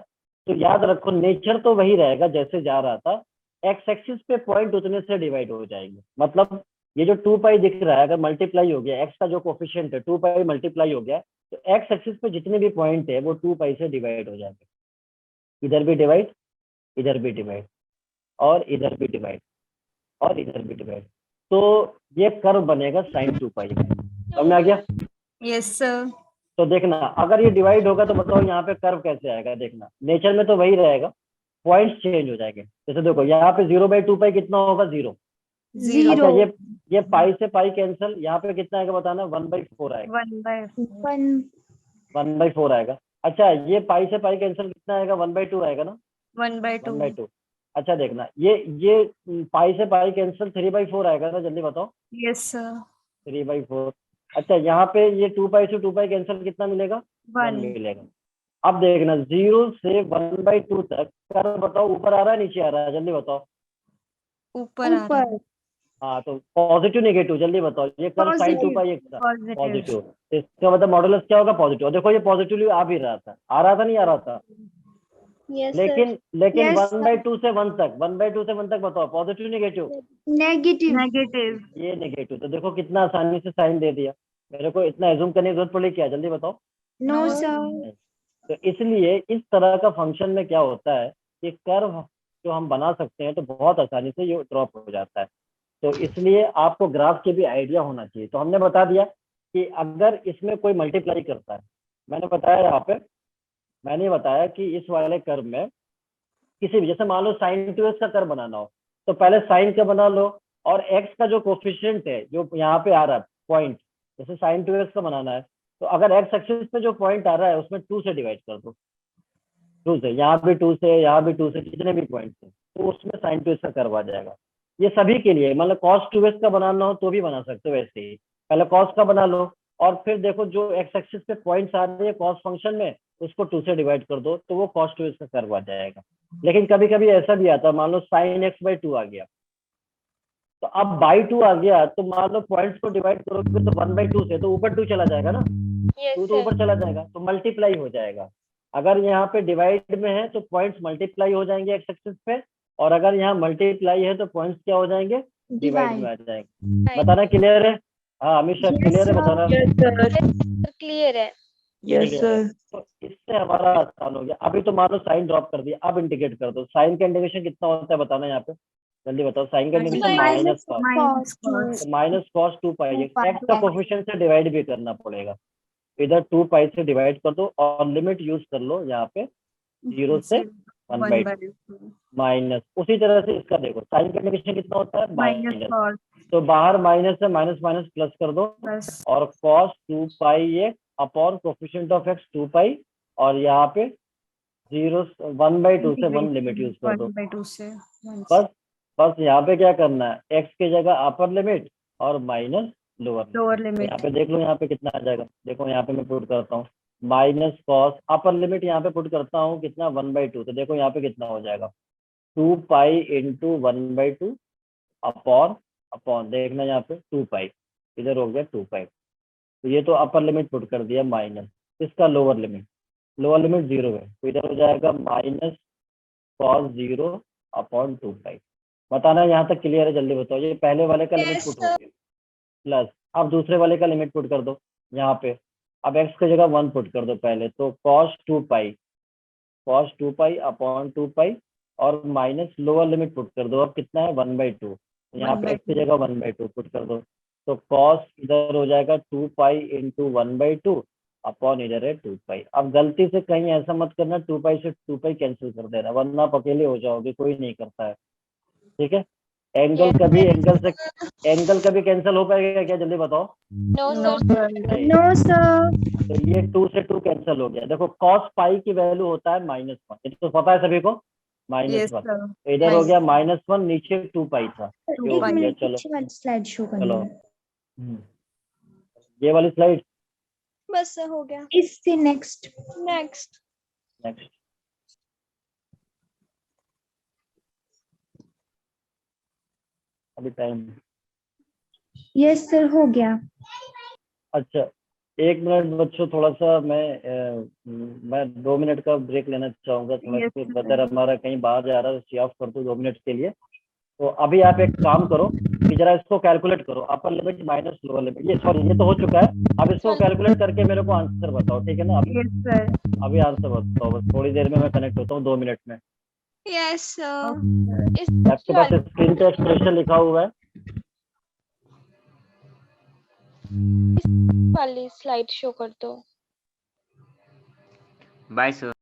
तो याद रखो नेचर तो वही रहेगा जैसे जा रहा था, एक्स एक्सिस पे पॉइंट उतने से डिवाइड हो जाएंगे, मतलब ये जो 2π दिख रहा है अगर मल्टीप्लाई हो गया, एक्स का जो कोफिशिएंट है 2π मल्टीप्लाई हो गया तो एक्स एक्सिस पे जितने भी पॉइंट है वो 2π से डिवाइड हो जाएंगे, इधर भी डिवाइड, इधर भी डिवाइड, और इधर भी डिवाइड, और इधर भी डिवाइड, तो ये कर्व बनेगा sin 2π। समझ में आ गया? Yes, sir. तो देखना अगर ये डिवाइड होगा तो बताओ यहाँ पे कर्व कैसे आएगा, देखना नेचर में तो वही रहेगा, पॉइंट्स चेंज हो जाएंगे, जैसे देखो यहाँ पे 0/2π कितना होगा 0, अच्छा ये पाई से पाई कैंसिल, यहाँ पे कितना आएगा बताना, 1/4 आएगा, 1/4 आएगा, अच्छा ये पाई से पाई कैंसिल कितना आएगा 1/2 आएगा ना, 1/2. 1/2, अच्छा देखना ये पाई से पाई कैंसिल 3/4 आएगा ना, जल्दी बताओ, Yes, sir. 3/4, अच्छा यहाँ पे ये 2π से 2π कैंसिल कितना मिलेगा 1 मिलेगा। अब देखना 0 से 1/2 तक कर्व बताओ ऊपर आ रहा है नीचे आ रहा है, जल्दी बताओ, ऊपर आ रहा है. हाँ तो पॉजिटिव नेगेटिव जल्दी बताओ, ये कर्व साइन 2 पाई एक्स था Positive. पॉजिटिव, इसका मतलब मॉडुलस क्या होगा पॉजिटिव। देखो ये पॉजिटिवली आ भी रहा था, आ रहा था नहीं आ रहा था, Yes, लेकिन Yes, 1/2 से 1 तक, 1/2 से 1 तक बताओ पॉजिटिव नेगेटिव। Negative. Negative. ये नेगेटिव, तो देखो कितना आसानी से साइन दे दिया, मेरे को इतना एज्यूम करने की जरूरत पड़ी क्या, जल्दी बताओ। No, No. sir. नहीं। तो इसलिए इस तरह का फंक्शन में क्या होता है कि कर्व जो हम बना सकते हैं तो बहुत आसानी से ये ड्रॉप हो जाता है। तो इसलिए आपको ग्राफ के भी आइडिया होना चाहिए। तो हमने बता दिया कि अगर इसमें कोई मल्टीप्लाई करता है, मैंने बताया यहाँ पे, मैंने बताया कि इस वाले कर्व में किसी भी, जैसे मान लो साइन 2x का कर्व बनाना हो तो पहले साइन का बना लो, और x का जो कोफिशिएंट है जो यहाँ पे आ रहा है पॉइंट, जैसे साइन 2x का बनाना है तो अगर x एक्सिस पे जो पॉइंट आ रहा है उसमें 2 से डिवाइड कर दो, 2 से, यहाँ भी 2 से, यहाँ भी 2 से, जितने भी पॉइंट है तो उसमें साइन 2x का कर्व आ जाएगा। ये सभी के लिए, मतलब कॉस 2x का बनाना हो तो भी बना सकते हो वैसे ही, पहले कॉस का बना लो और फिर देखो जो एक्स एक्सिस पे पॉइंट्स आ रहे हैं कॉस फंक्शन में उसको 2 से डिवाइड कर दो तो वो कॉस 2x का कर्व आ जाएगा। लेकिन कभी कभी ऐसा भी आता है, मान लो साइन x/2 आ गया, तो अब बाई 2 आ गया तो मान लो पॉइंट्स को डिवाइड करोगे तो 1/2 से तो ऊपर 2 चला जाएगा ना, Yes, 2 तो sir. ऊपर चला जाएगा तो मल्टीप्लाई हो जाएगा। अगर यहाँ पे डिवाइड में है तो पॉइंट्स मल्टीप्लाई हो जाएंगे एक्स एक्सिस पे, और अगर यहाँ मल्टीप्लाई है तो पॉइंट्स क्या हो जाएंगे, डिवाइड में आ जाएंगे। बताना क्लियर है? हाँ अमित सर Yes, क्लियर है, sir. बताना Yes, sir. Clear है. Yes, क्लियर है। sir. तो इससे हमारा आसान हो गया। अभी तो मान लो साइन ड्रॉप कर दिया, अब इंटीग्रेट कर दो, साइन का इंटीग्रेशन कितना होता है बताना यहाँ पे, जल्दी बताओ। साइन का इंटीग्रेशन माइनस कॉस, Minus तो माइनस कॉस 2 पाई 2 pi एक्स का कोफिशिएंट से डिवाइड भी करना पड़ेगा, इधर 2 पाई से डिवाइड कर दो और लिमिट यूज कर लो यहाँ पे 0 से 1/2 माइनस। उसी तरह से इसका देखो साइन का इंटीग्रेशन कितना होता है minus माइनस, cos तो बाहर माइनस है, माइनस माइनस प्लस कर दो plus और cos 2 pi x upon coefficient of x 2 पाई, और यहाँ पे 1/2 से 1 लिमिट यूज कर दो। 1/2 से 1 बस बस यहाँ पे क्या करना है, एक्स की जगह अपर लिमिट और माइनस लोअर lower लिमिट। तो यहाँ limit पे देख लो यहाँ पे कितना आ जाएगा, देखो यहाँ पे मैं पुट करता हूँ माइनस कॉस अपर लिमिट, यहाँ पे पुट करता हूँ कितना 1/2, तो देखो यहाँ पे कितना हो जाएगा 2 पाई इंटू 1/2 अपॉन अपॉन, देखना यहाँ पे 2 पाई, इधर हो गया 2 पाई। तो ये तो अपर लिमिट पुट कर दिया माइनस, इसका लोअर लिमिट 0 है तो इधर हो जाएगा माइनस कॉस 0 अपॉन 2 पाई। बताना यहाँ तक क्लियर है, जल्दी बताओ। ये पहले वाले का लिमिट Yes, पुट हो sir. गया, प्लस अब दूसरे वाले का लिमिट पुट कर दो यहाँ पे। अब एक्स की जगह 1 पुट कर दो पहले, तो कॉस 2 पाई अपॉन 2 पाई और माइनस लोअर लिमिट पुट कर दो, अब कितना है 1/2, यहाँ पे एक्स की जगह 1/2 पुट कर दो, तो कॉस इधर हो जाएगा 2 पाई इंटू 1/2 अपॉन इधर है 2 पाई। अब गलती से कहीं ऐसा मत करना 2 पाई से 2 पाई कैंसिल कर देना, वरना आप अकेले हो जाओगे, कोई नहीं करता है, ठीक है। Yes, एंगल कभी कैंसिल हो पाएगा क्या, जल्दी बताओ। no, no sir. sir नहीं, no sir तो ये 2 से 2 कैंसिल हो गया। देखो कॉस पाई की वैल्यू होता है -1, ये तो पता है सभी को, yes -1। sir तो इधर हो गया -1, नीचे 2 पाई था, ये 2 हो pi गया। चलो स्लाइड शो चलो ये वाली स्लाइड बस हो गया. इससे next Next. नेक्स्ट। अभी टाइम, yes sir हो गया अच्छा 1 मिनट बच्चों, थोड़ा सा मैं 2 मिनट का ब्रेक लेना चाहूंगा, थोड़ा Yes, सा sir. ब्रदर हमारा कहीं बाहर जा रहा है, स्विच ऑफ कर दो 2 मिनट के लिए। तो अभी आप एक काम करो कि जरा इसको कैलकुलेट करो, अपर लिमिट माइनस लोअर लिमिट, ये सॉरी ये तो हो चुका है, अब इसको कैलकुलेट करके मेरे को आंसर बताओ, ठीक है ना। yes sir अभी आंसर बताओ, बस थोड़ी देर में मैं कनेक्ट होता हूँ 2 मिनट में। Yes, sir. इस आपके पास स्क्रीन पे एक्सप्रेशन लिखा हुआ है, वाली स्लाइड शो कर दो. Bye sir.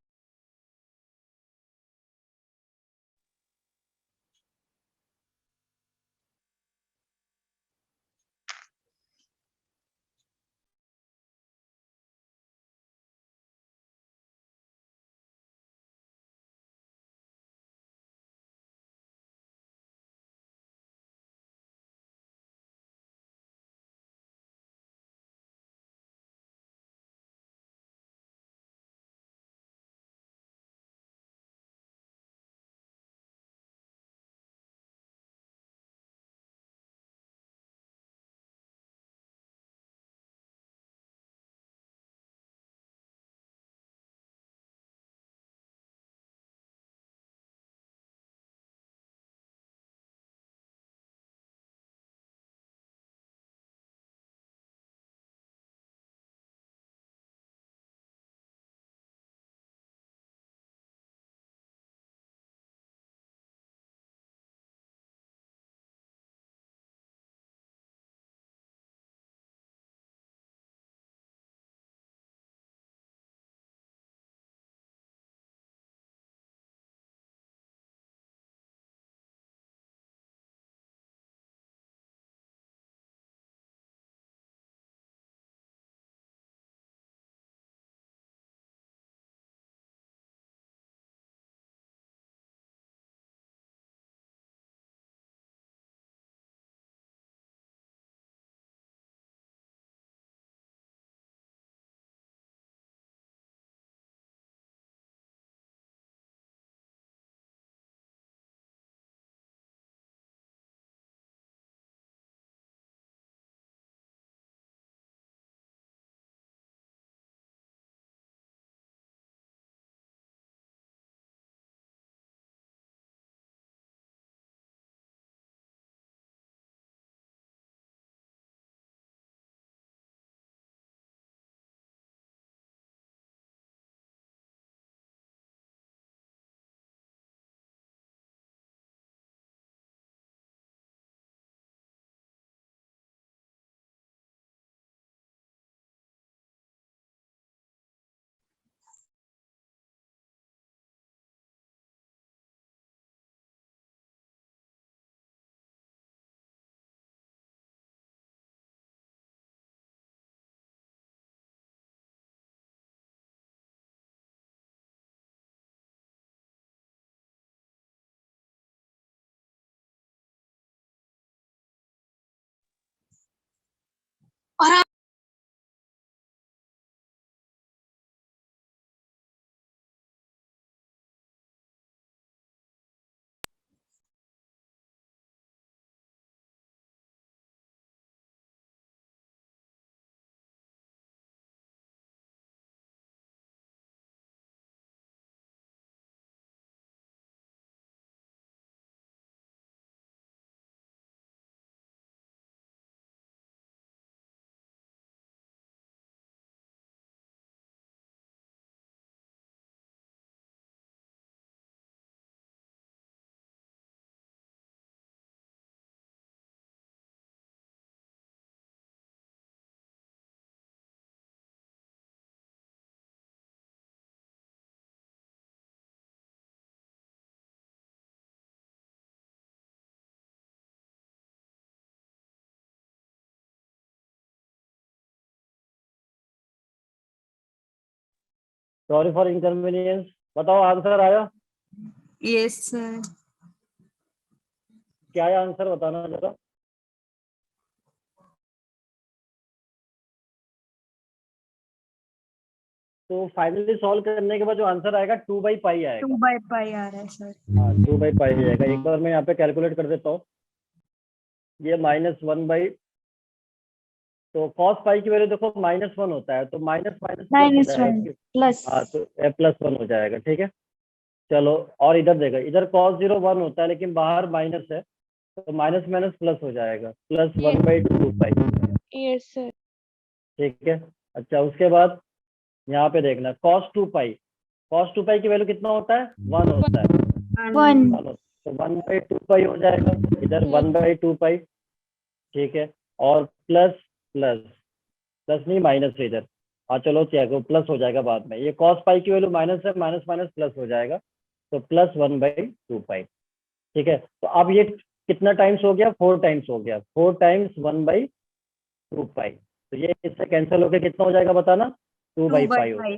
Sorry for inconvenience. बताओ आंसर आया? Yes, sir. क्या आया आंसर, बताना जरा। तो फाइनली सॉल्व करने के बाद जो आंसर आएगा 2/पाई आएगा। 2/pi आ रहा है सर। हाँ 2/पाई आएगा। एक बार मैं यहाँ पे कैलकुलेट कर देता हूँ। ये -1/, तो cos पाई की वैल्यू देखो -1 होता है, तो माइनस माइनस -1 प्लस। हाँ तो +1 हो जाएगा। ठीक है चलो, और इधर देखो, इधर cos 0 1 होता है लेकिन बाहर माइनस है, तो माइनस माइनस प्लस हो जाएगा, +1/2पाई। Yes sir. ठीक है। अच्छा उसके बाद यहाँ पे देखना cos 2पाई की वैल्यू कितना होता है? 1 होता है। 1 तो 1/2पाई हो जाएगा, इधर 1/2पाई। ठीक है, और प्लस प्लस प्लस नहीं माइनस है इधर। हाँ चलो चेक प्लस हो जाएगा बाद में। ये cos पाई की वैल्यू माइनस है, माइनस माइनस प्लस हो जाएगा, तो +1/2पाई। ठीक है, तो अब ये कितना टाइम्स हो गया? 4 टाइम्स हो गया। 4 टाइम्स 1/2पाई, तो ये इससे कैंसिल होकर कितना हो जाएगा बताना? 2/पाई होगा।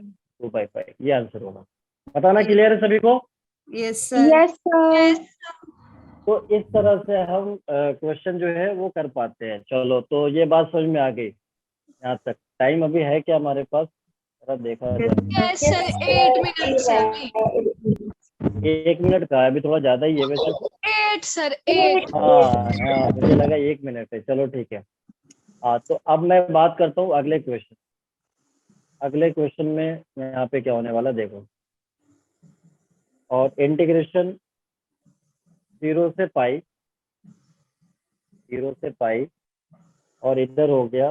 2/पाई ये आंसर होगा। बताना क्लियर है सभी को? Yes, sir. Yes, sir. तो इस तरह से हम क्वेश्चन जो है वो कर पाते हैं। चलो तो ये बात समझ में आ गई यहाँ तक। टाइम अभी है क्या हमारे पास? जरा देखा जाए। यस सर 8 मिनट्स है अभी। 1 मिनट का है, अभी थोड़ा ज्यादा ही है वैसे। 8 सर 8। हाँ मुझे लगा 1 मिनट है। चलो ठीक है। हाँ तो अब मैं बात करता हूँ अगले क्वेश्चन। अगले क्वेश्चन में यहाँ पे क्या होने वाला देखो, और इंटीग्रेशन 0 से पाई, और इधर हो गया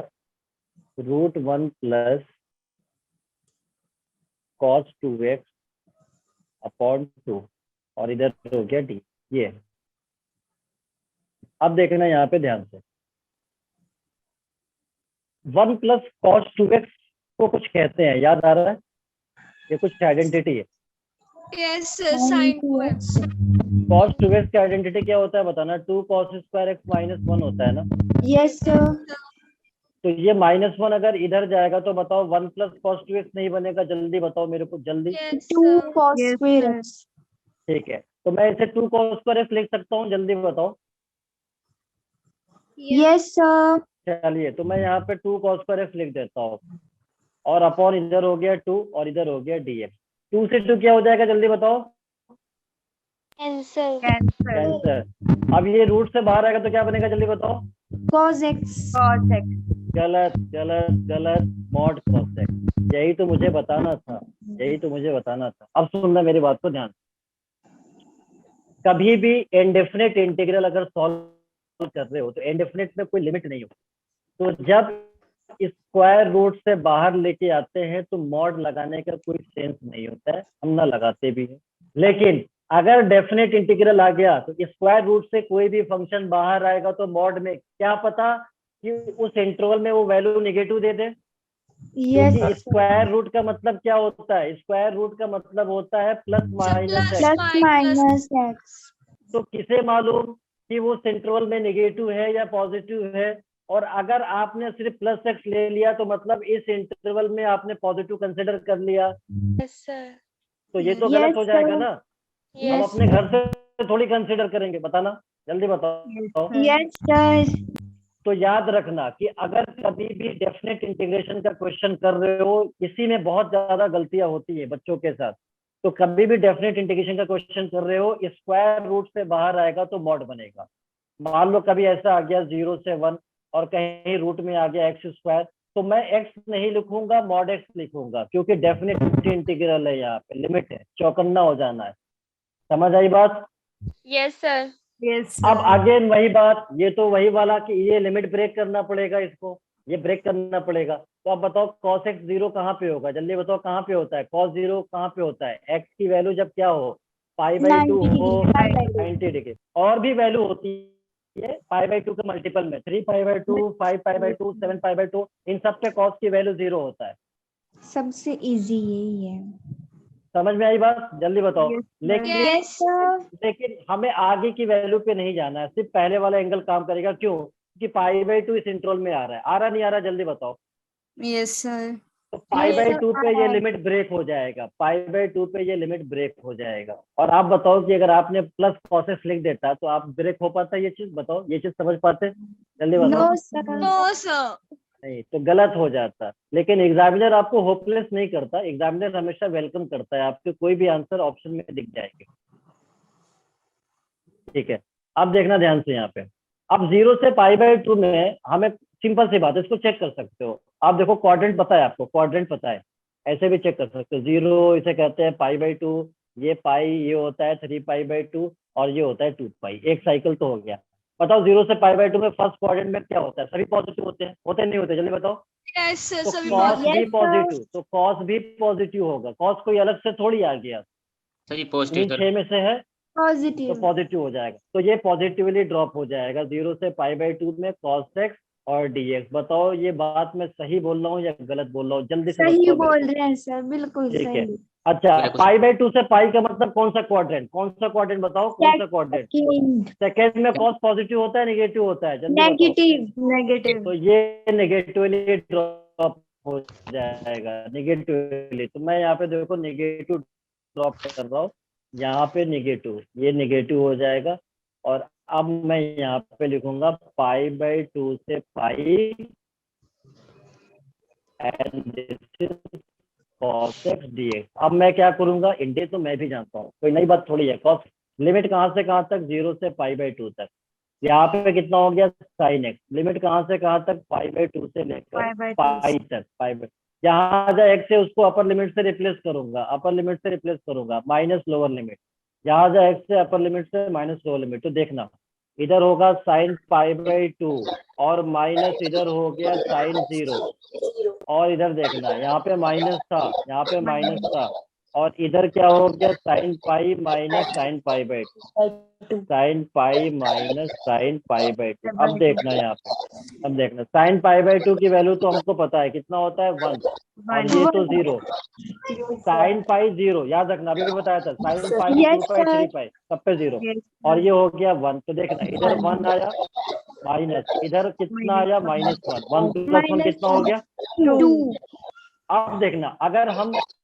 √1 प्लस cos 2x अपॉन 2, और इधर हो गया d। ये अब देखना यहाँ पे ध्यान से, 1 प्लस cos 2x को कुछ कहते हैं, याद आ रहा है? ये कुछ आइडेंटिटी है। Yes sir sin 2x। cos 2x की आइडेंटिटी क्या होता है बताना? 2 cos स्क्वायर x -1 होता है ना? Yes, sir. तो ये -1 अगर इधर जाएगा तो बताओ 1 प्लस cos 2x नहीं बनेगा? जल्दी बताओ मेरे को जल्दी। Yes 2 sir cos square x. ठीक है, तो मैं इसे 2 cos स्क्वायर x लिख सकता हूँ? जल्दी बताओ। Yes, sir. चलिए तो मैं यहाँ पे 2 cos स्क्वायर x लिख देता हूँ, और अपॉन इधर हो गया 2, और इधर हो गया dx। 2 से 2 क्या हो जाएगा जल्दी बताओ? कैंसल। कैंसर। अब ये रूट से बाहर आएगा तो क्या बनेगा जल्दी बताओ? Cos x. Cos x. गलत गलत गलत, मॉड cos x। यही तो मुझे बताना था, यही तो मुझे बताना था। अब सुनना मेरी बात को ध्यान से। कभी भी इंडेफिनिट इंटीग्रल अगर सॉल्व कर रहे हो तो इंडेफिनिट में कोई लिमिट नहीं हो, तो जब स्क्वायर रूट से बाहर लेके आते हैं तो मॉड लगाने का कोई सेंस नहीं होता है, हम ना लगाते भी हैं। लेकिन अगर डेफिनेट इंटीग्रल आ गया तो स्क्वायर रूट से कोई भी फंक्शन बाहर आएगा तो मॉड में क्या पता कि उस इंटरवल में वो वैल्यू नेगेटिव दे दे। Yes, क्योंकि स्क्वायर रूट का मतलब क्या होता है? स्क्वायर रूट का मतलब होता है plus minus plus x. plus minus x. तो किसे मालूम कि वो इंटरवल में नेगेटिव है या पॉजिटिव है? और अगर आपने सिर्फ प्लस एक्स ले लिया तो मतलब इस इंटरवल में आपने पॉजिटिव कंसिडर कर लिया, यस सर। तो ये तो गलत हो Yes, जाएगा sir. ना। हम यस अपने घर से थोड़ी कंसिडर करेंगे, बताना जल्दी बताओ। Yes, sir. तो याद रखना कि अगर कभी भी डेफिनेट इंटीग्रेशन का क्वेश्चन कर रहे हो, इसी में बहुत ज्यादा गलतियां होती है बच्चों के साथ। तो कभी भी डेफिनेट इंटीग्रेशन का क्वेश्चन कर रहे हो, स्क्वायर रूट से बाहर आएगा तो मॉड बनेगा। मान लो कभी ऐसा आ गया 0 से 1 और कहीं रूट में आ गया एक्स स्क्वायर, तो मैं एक्स नहीं लिखूंगा, मॉड एक्स लिखूंगा, क्योंकि डेफिनेट इंटीग्रल है, यहाँ पे लिमिट है, चौकन्ना हो जाना है। समझ आई बात? Yes sir. Yes, अब sir. अगेन वही बात, ये तो वही वाला कि ये लिमिट ब्रेक करना पड़ेगा, इसको ये ब्रेक करना पड़ेगा। तो अब बताओ cos x 0 कहाँ पे होगा, जल्दी बताओ कहाँ पे होता है cos 0 कहाँ पे होता है? x की वैल्यू जब क्या हो, π/2 हो, 90 डिग्री। और भी वैल्यू होती है π/2 के मल्टीपल में, 3π/2, 5π/2, 7π/2, इन सब पे cos की वैल्यू 0 होता है। सबसे इजी यही है। समझ में आई बात? जल्दी बताओ। Yes, sir. लेकिन Yes, लेकिन हमें आगे की वैल्यू पे नहीं जाना है, सिर्फ पहले वाला एंगल काम करेगा। क्यों? कि π/2 इस इंटरवल में आ रहा है, आ रहा नहीं आ रहा, जल्दी बताओ। Yes, sir. तो π/2 पे ये लिमिट ब्रेक हो जाएगा, π/2 पे ये लिमिट ब्रेक हो जाएगा। और आप बताओ कि अगर आपने प्लस cos x लिख देता तो आप ब्रेक हो पाता ये चीज? बताओ, ये चीज समझ पाते? जल्दी बताओ। No, sir. no sir. नहीं तो गलत हो जाता। लेकिन एग्जामिनर आपको होपलेस नहीं करता, एग्जामिनर हमेशा वेलकम करता है, आपके कोई भी आंसर ऑप्शन में दिख जाएंगे। ठीक है, अब देखना ध्यान से यहाँ पे। अब 0 से π/2 में हमें सिंपल सी बात है, इसको चेक कर सकते हो आप। देखो क्वाड्रेंट पता है आपको, क्वाड्रेंट पता है, ऐसे भी चेक कर सकते हो। 0 इसे कहते हैं π/2, ये पाई ये होता है 3π/2 और ये होता है 2π। एक साइकिल तो हो गया। बताओ 0 से π/2 में फर्स्ट क्वाड्रेंट में क्या होता है? सभी पॉजिटिव होते हैं, होते नहीं होते? जल्दी बताओ। Yes sir. तो सभी cos बात- भी पॉजिटिव, तो cos भी पॉजिटिव होगा। cos कोई अलग से थोड़ी आ गया, सर ये पॉजिटिव इन सर। 6 में से है, तो Positive. पॉजिटिव हो जाएगा। तो ये पॉजिटिवली ड्रॉप हो जाएगा 0 से π/2 में cos x और dx। बताओ ये बात मैं सही बोल रहा हूँ या गलत बोल रहा हूँ? जल्दी से सही बताओ बोल मेरे को। रहे हैं सर, बिल्कुल ठीक है। सही। अच्छा, क्या कुछ- π/2 से पाई का मतलब कौन सा क्वाड्रेंट? कौन सा क्वाड्रेंट बताओ, कौन सा क्वाड्रेंट? Second. सेकेंड में cos पॉजिटिव होता है नेगेटिव होता है? जल्दी बताओ। Negative. Negative. तो ये नेगेटिवली ड्रॉप हो जाएगा, नेगेटिवली। तो मैं यहाँ पे देखो नेगेटिव ड्रॉप कर रहा हूँ, यहाँ पे नेगेटिव, ये नेगेटिव हो जाएगा। और अब मैं यहाँ पे लिखूंगा π/2 से pi and this is cos x dx। अब मैं क्या करूंगा, इंडे तो मैं भी जानता हूँ, कोई नई बात थोड़ी है। cos लिमिट कहाँ से कहाँ तक? 0 से π/2 तक। यहाँ पे कितना हो गया? sin x। लिमिट कहाँ से कहाँ तक? π/2 से लेकर π/2 पाई तक। पाई यहाँ जा x से उसको अपर लिमिट से रिप्लेस करूंगा, अपर लिमिट से रिप्लेस करूंगा, माइनस लोअर लिमिट। यहाँ जा x से अपर लिमिट से माइनस लोअर लिमिट। तो देखना इधर होगा sin π/2 और माइनस इधर हो गया sin 0। और इधर देखना यहाँ पे माइनस था, यहाँ पे माइनस था, और इधर क्या हो गया? sin pi minus sin π/2, sin pi minus sin π/2। अब देखना यहाँ पे, अब देखना sin π/2 की वैल्यू तो हमको पता है कितना होता है, 1। और ये तो 0, sin पाई 0, याद रखना, अभी भी बताया था। sin पाई Yes, 2π sir. 3π सब पे 0। Yes, और ये हो गया 1। तो देखना इधर 1 आया माइनस, इधर कितना आया? -1। 1 + 1 कितना हो गया? 2. अब देखना, अगर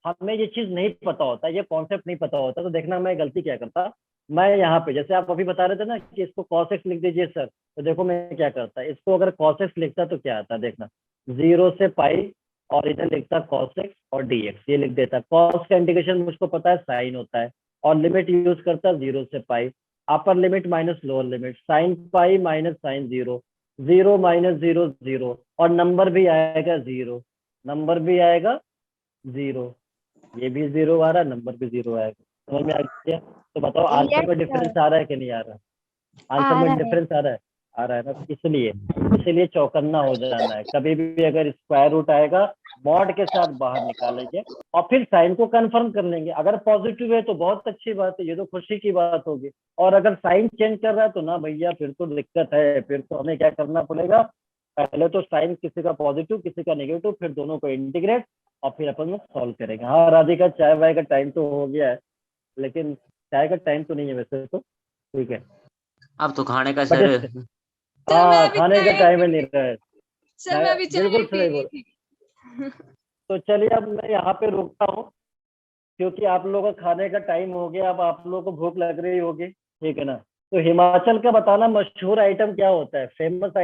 हमें ये चीज नहीं पता होता, ये कॉन्सेप्ट नहीं पता होता, तो देखना मैं गलती क्या करता। मैं यहाँ पे जैसे आप अभी बता रहे थे ना कि इसको cos x लिख दीजिए सर, तो देखो मैं क्या करता, इसको अगर cos x लिखता तो क्या आता? देखना 0 से पाई और इधर लिखता cos x और dx, ये लिख देता। cos का इंटीग्रेशन मुझको पता है साइन होता है, और लिमिट यूज करता 0 से pi, upper limit minus lower limit, sin pi minus sin 0, 0 minus 0 0, और नंबर भी आएगा 0, नंबर भी आएगा 0, ये भी 0 आ रहा, नंबर भी 0 आएगा। समझ में आ गया? तो बताओ आंसर में डिफरेंस आ रहा है कि नहीं आ रहा? आंसर आ में रहा है। डिफरेंस आ रहा है? आ रहा है ना। इसलिए चौकन्ना हो जाना है। कभी भी अगर स्क्वायर रूट आएगा, मॉड के साथ बाहर निकाल लीजिए और फिर साइन को कंफर्म कर लेंगे। अगर पॉजिटिव है तो बहुत अच्छी बात है, ये तो खुशी की बात होगी। और अगर साइन चेंज कर रहा है तो ना भैया, फिर तो दिक्कत है। फिर तो हमें क्या करना पड़ेगा, पहले तो साइन किसी का पॉजिटिव किसी का नेगेटिव, फिर दोनों को इंटीग्रेट और फिर अपन लोग सॉल्व करेंगे। हाँ राधिका, चाय वाय का टाइम तो हो गया है, लेकिन चाय का टाइम तो नहीं है वैसे तो। ठीक है, अब तो खाने का बट सर। हाँ मैं भी खाने का चाय टाइम पी नहीं रही- रहा है। सर मैं भी चाय बिल्कुल पी सही रही बोल। थी। तो चलिए अब मैं यहाँ पे रुकता हूँ, क्योंकि आप लोगों का खाने का टाइम हो गया। अब आप लोगों को भूख लग रही होगी, ठीक है ना। तो हिमाचल का बताना मशहूर आइटम क्या होता है, फेमस आइटम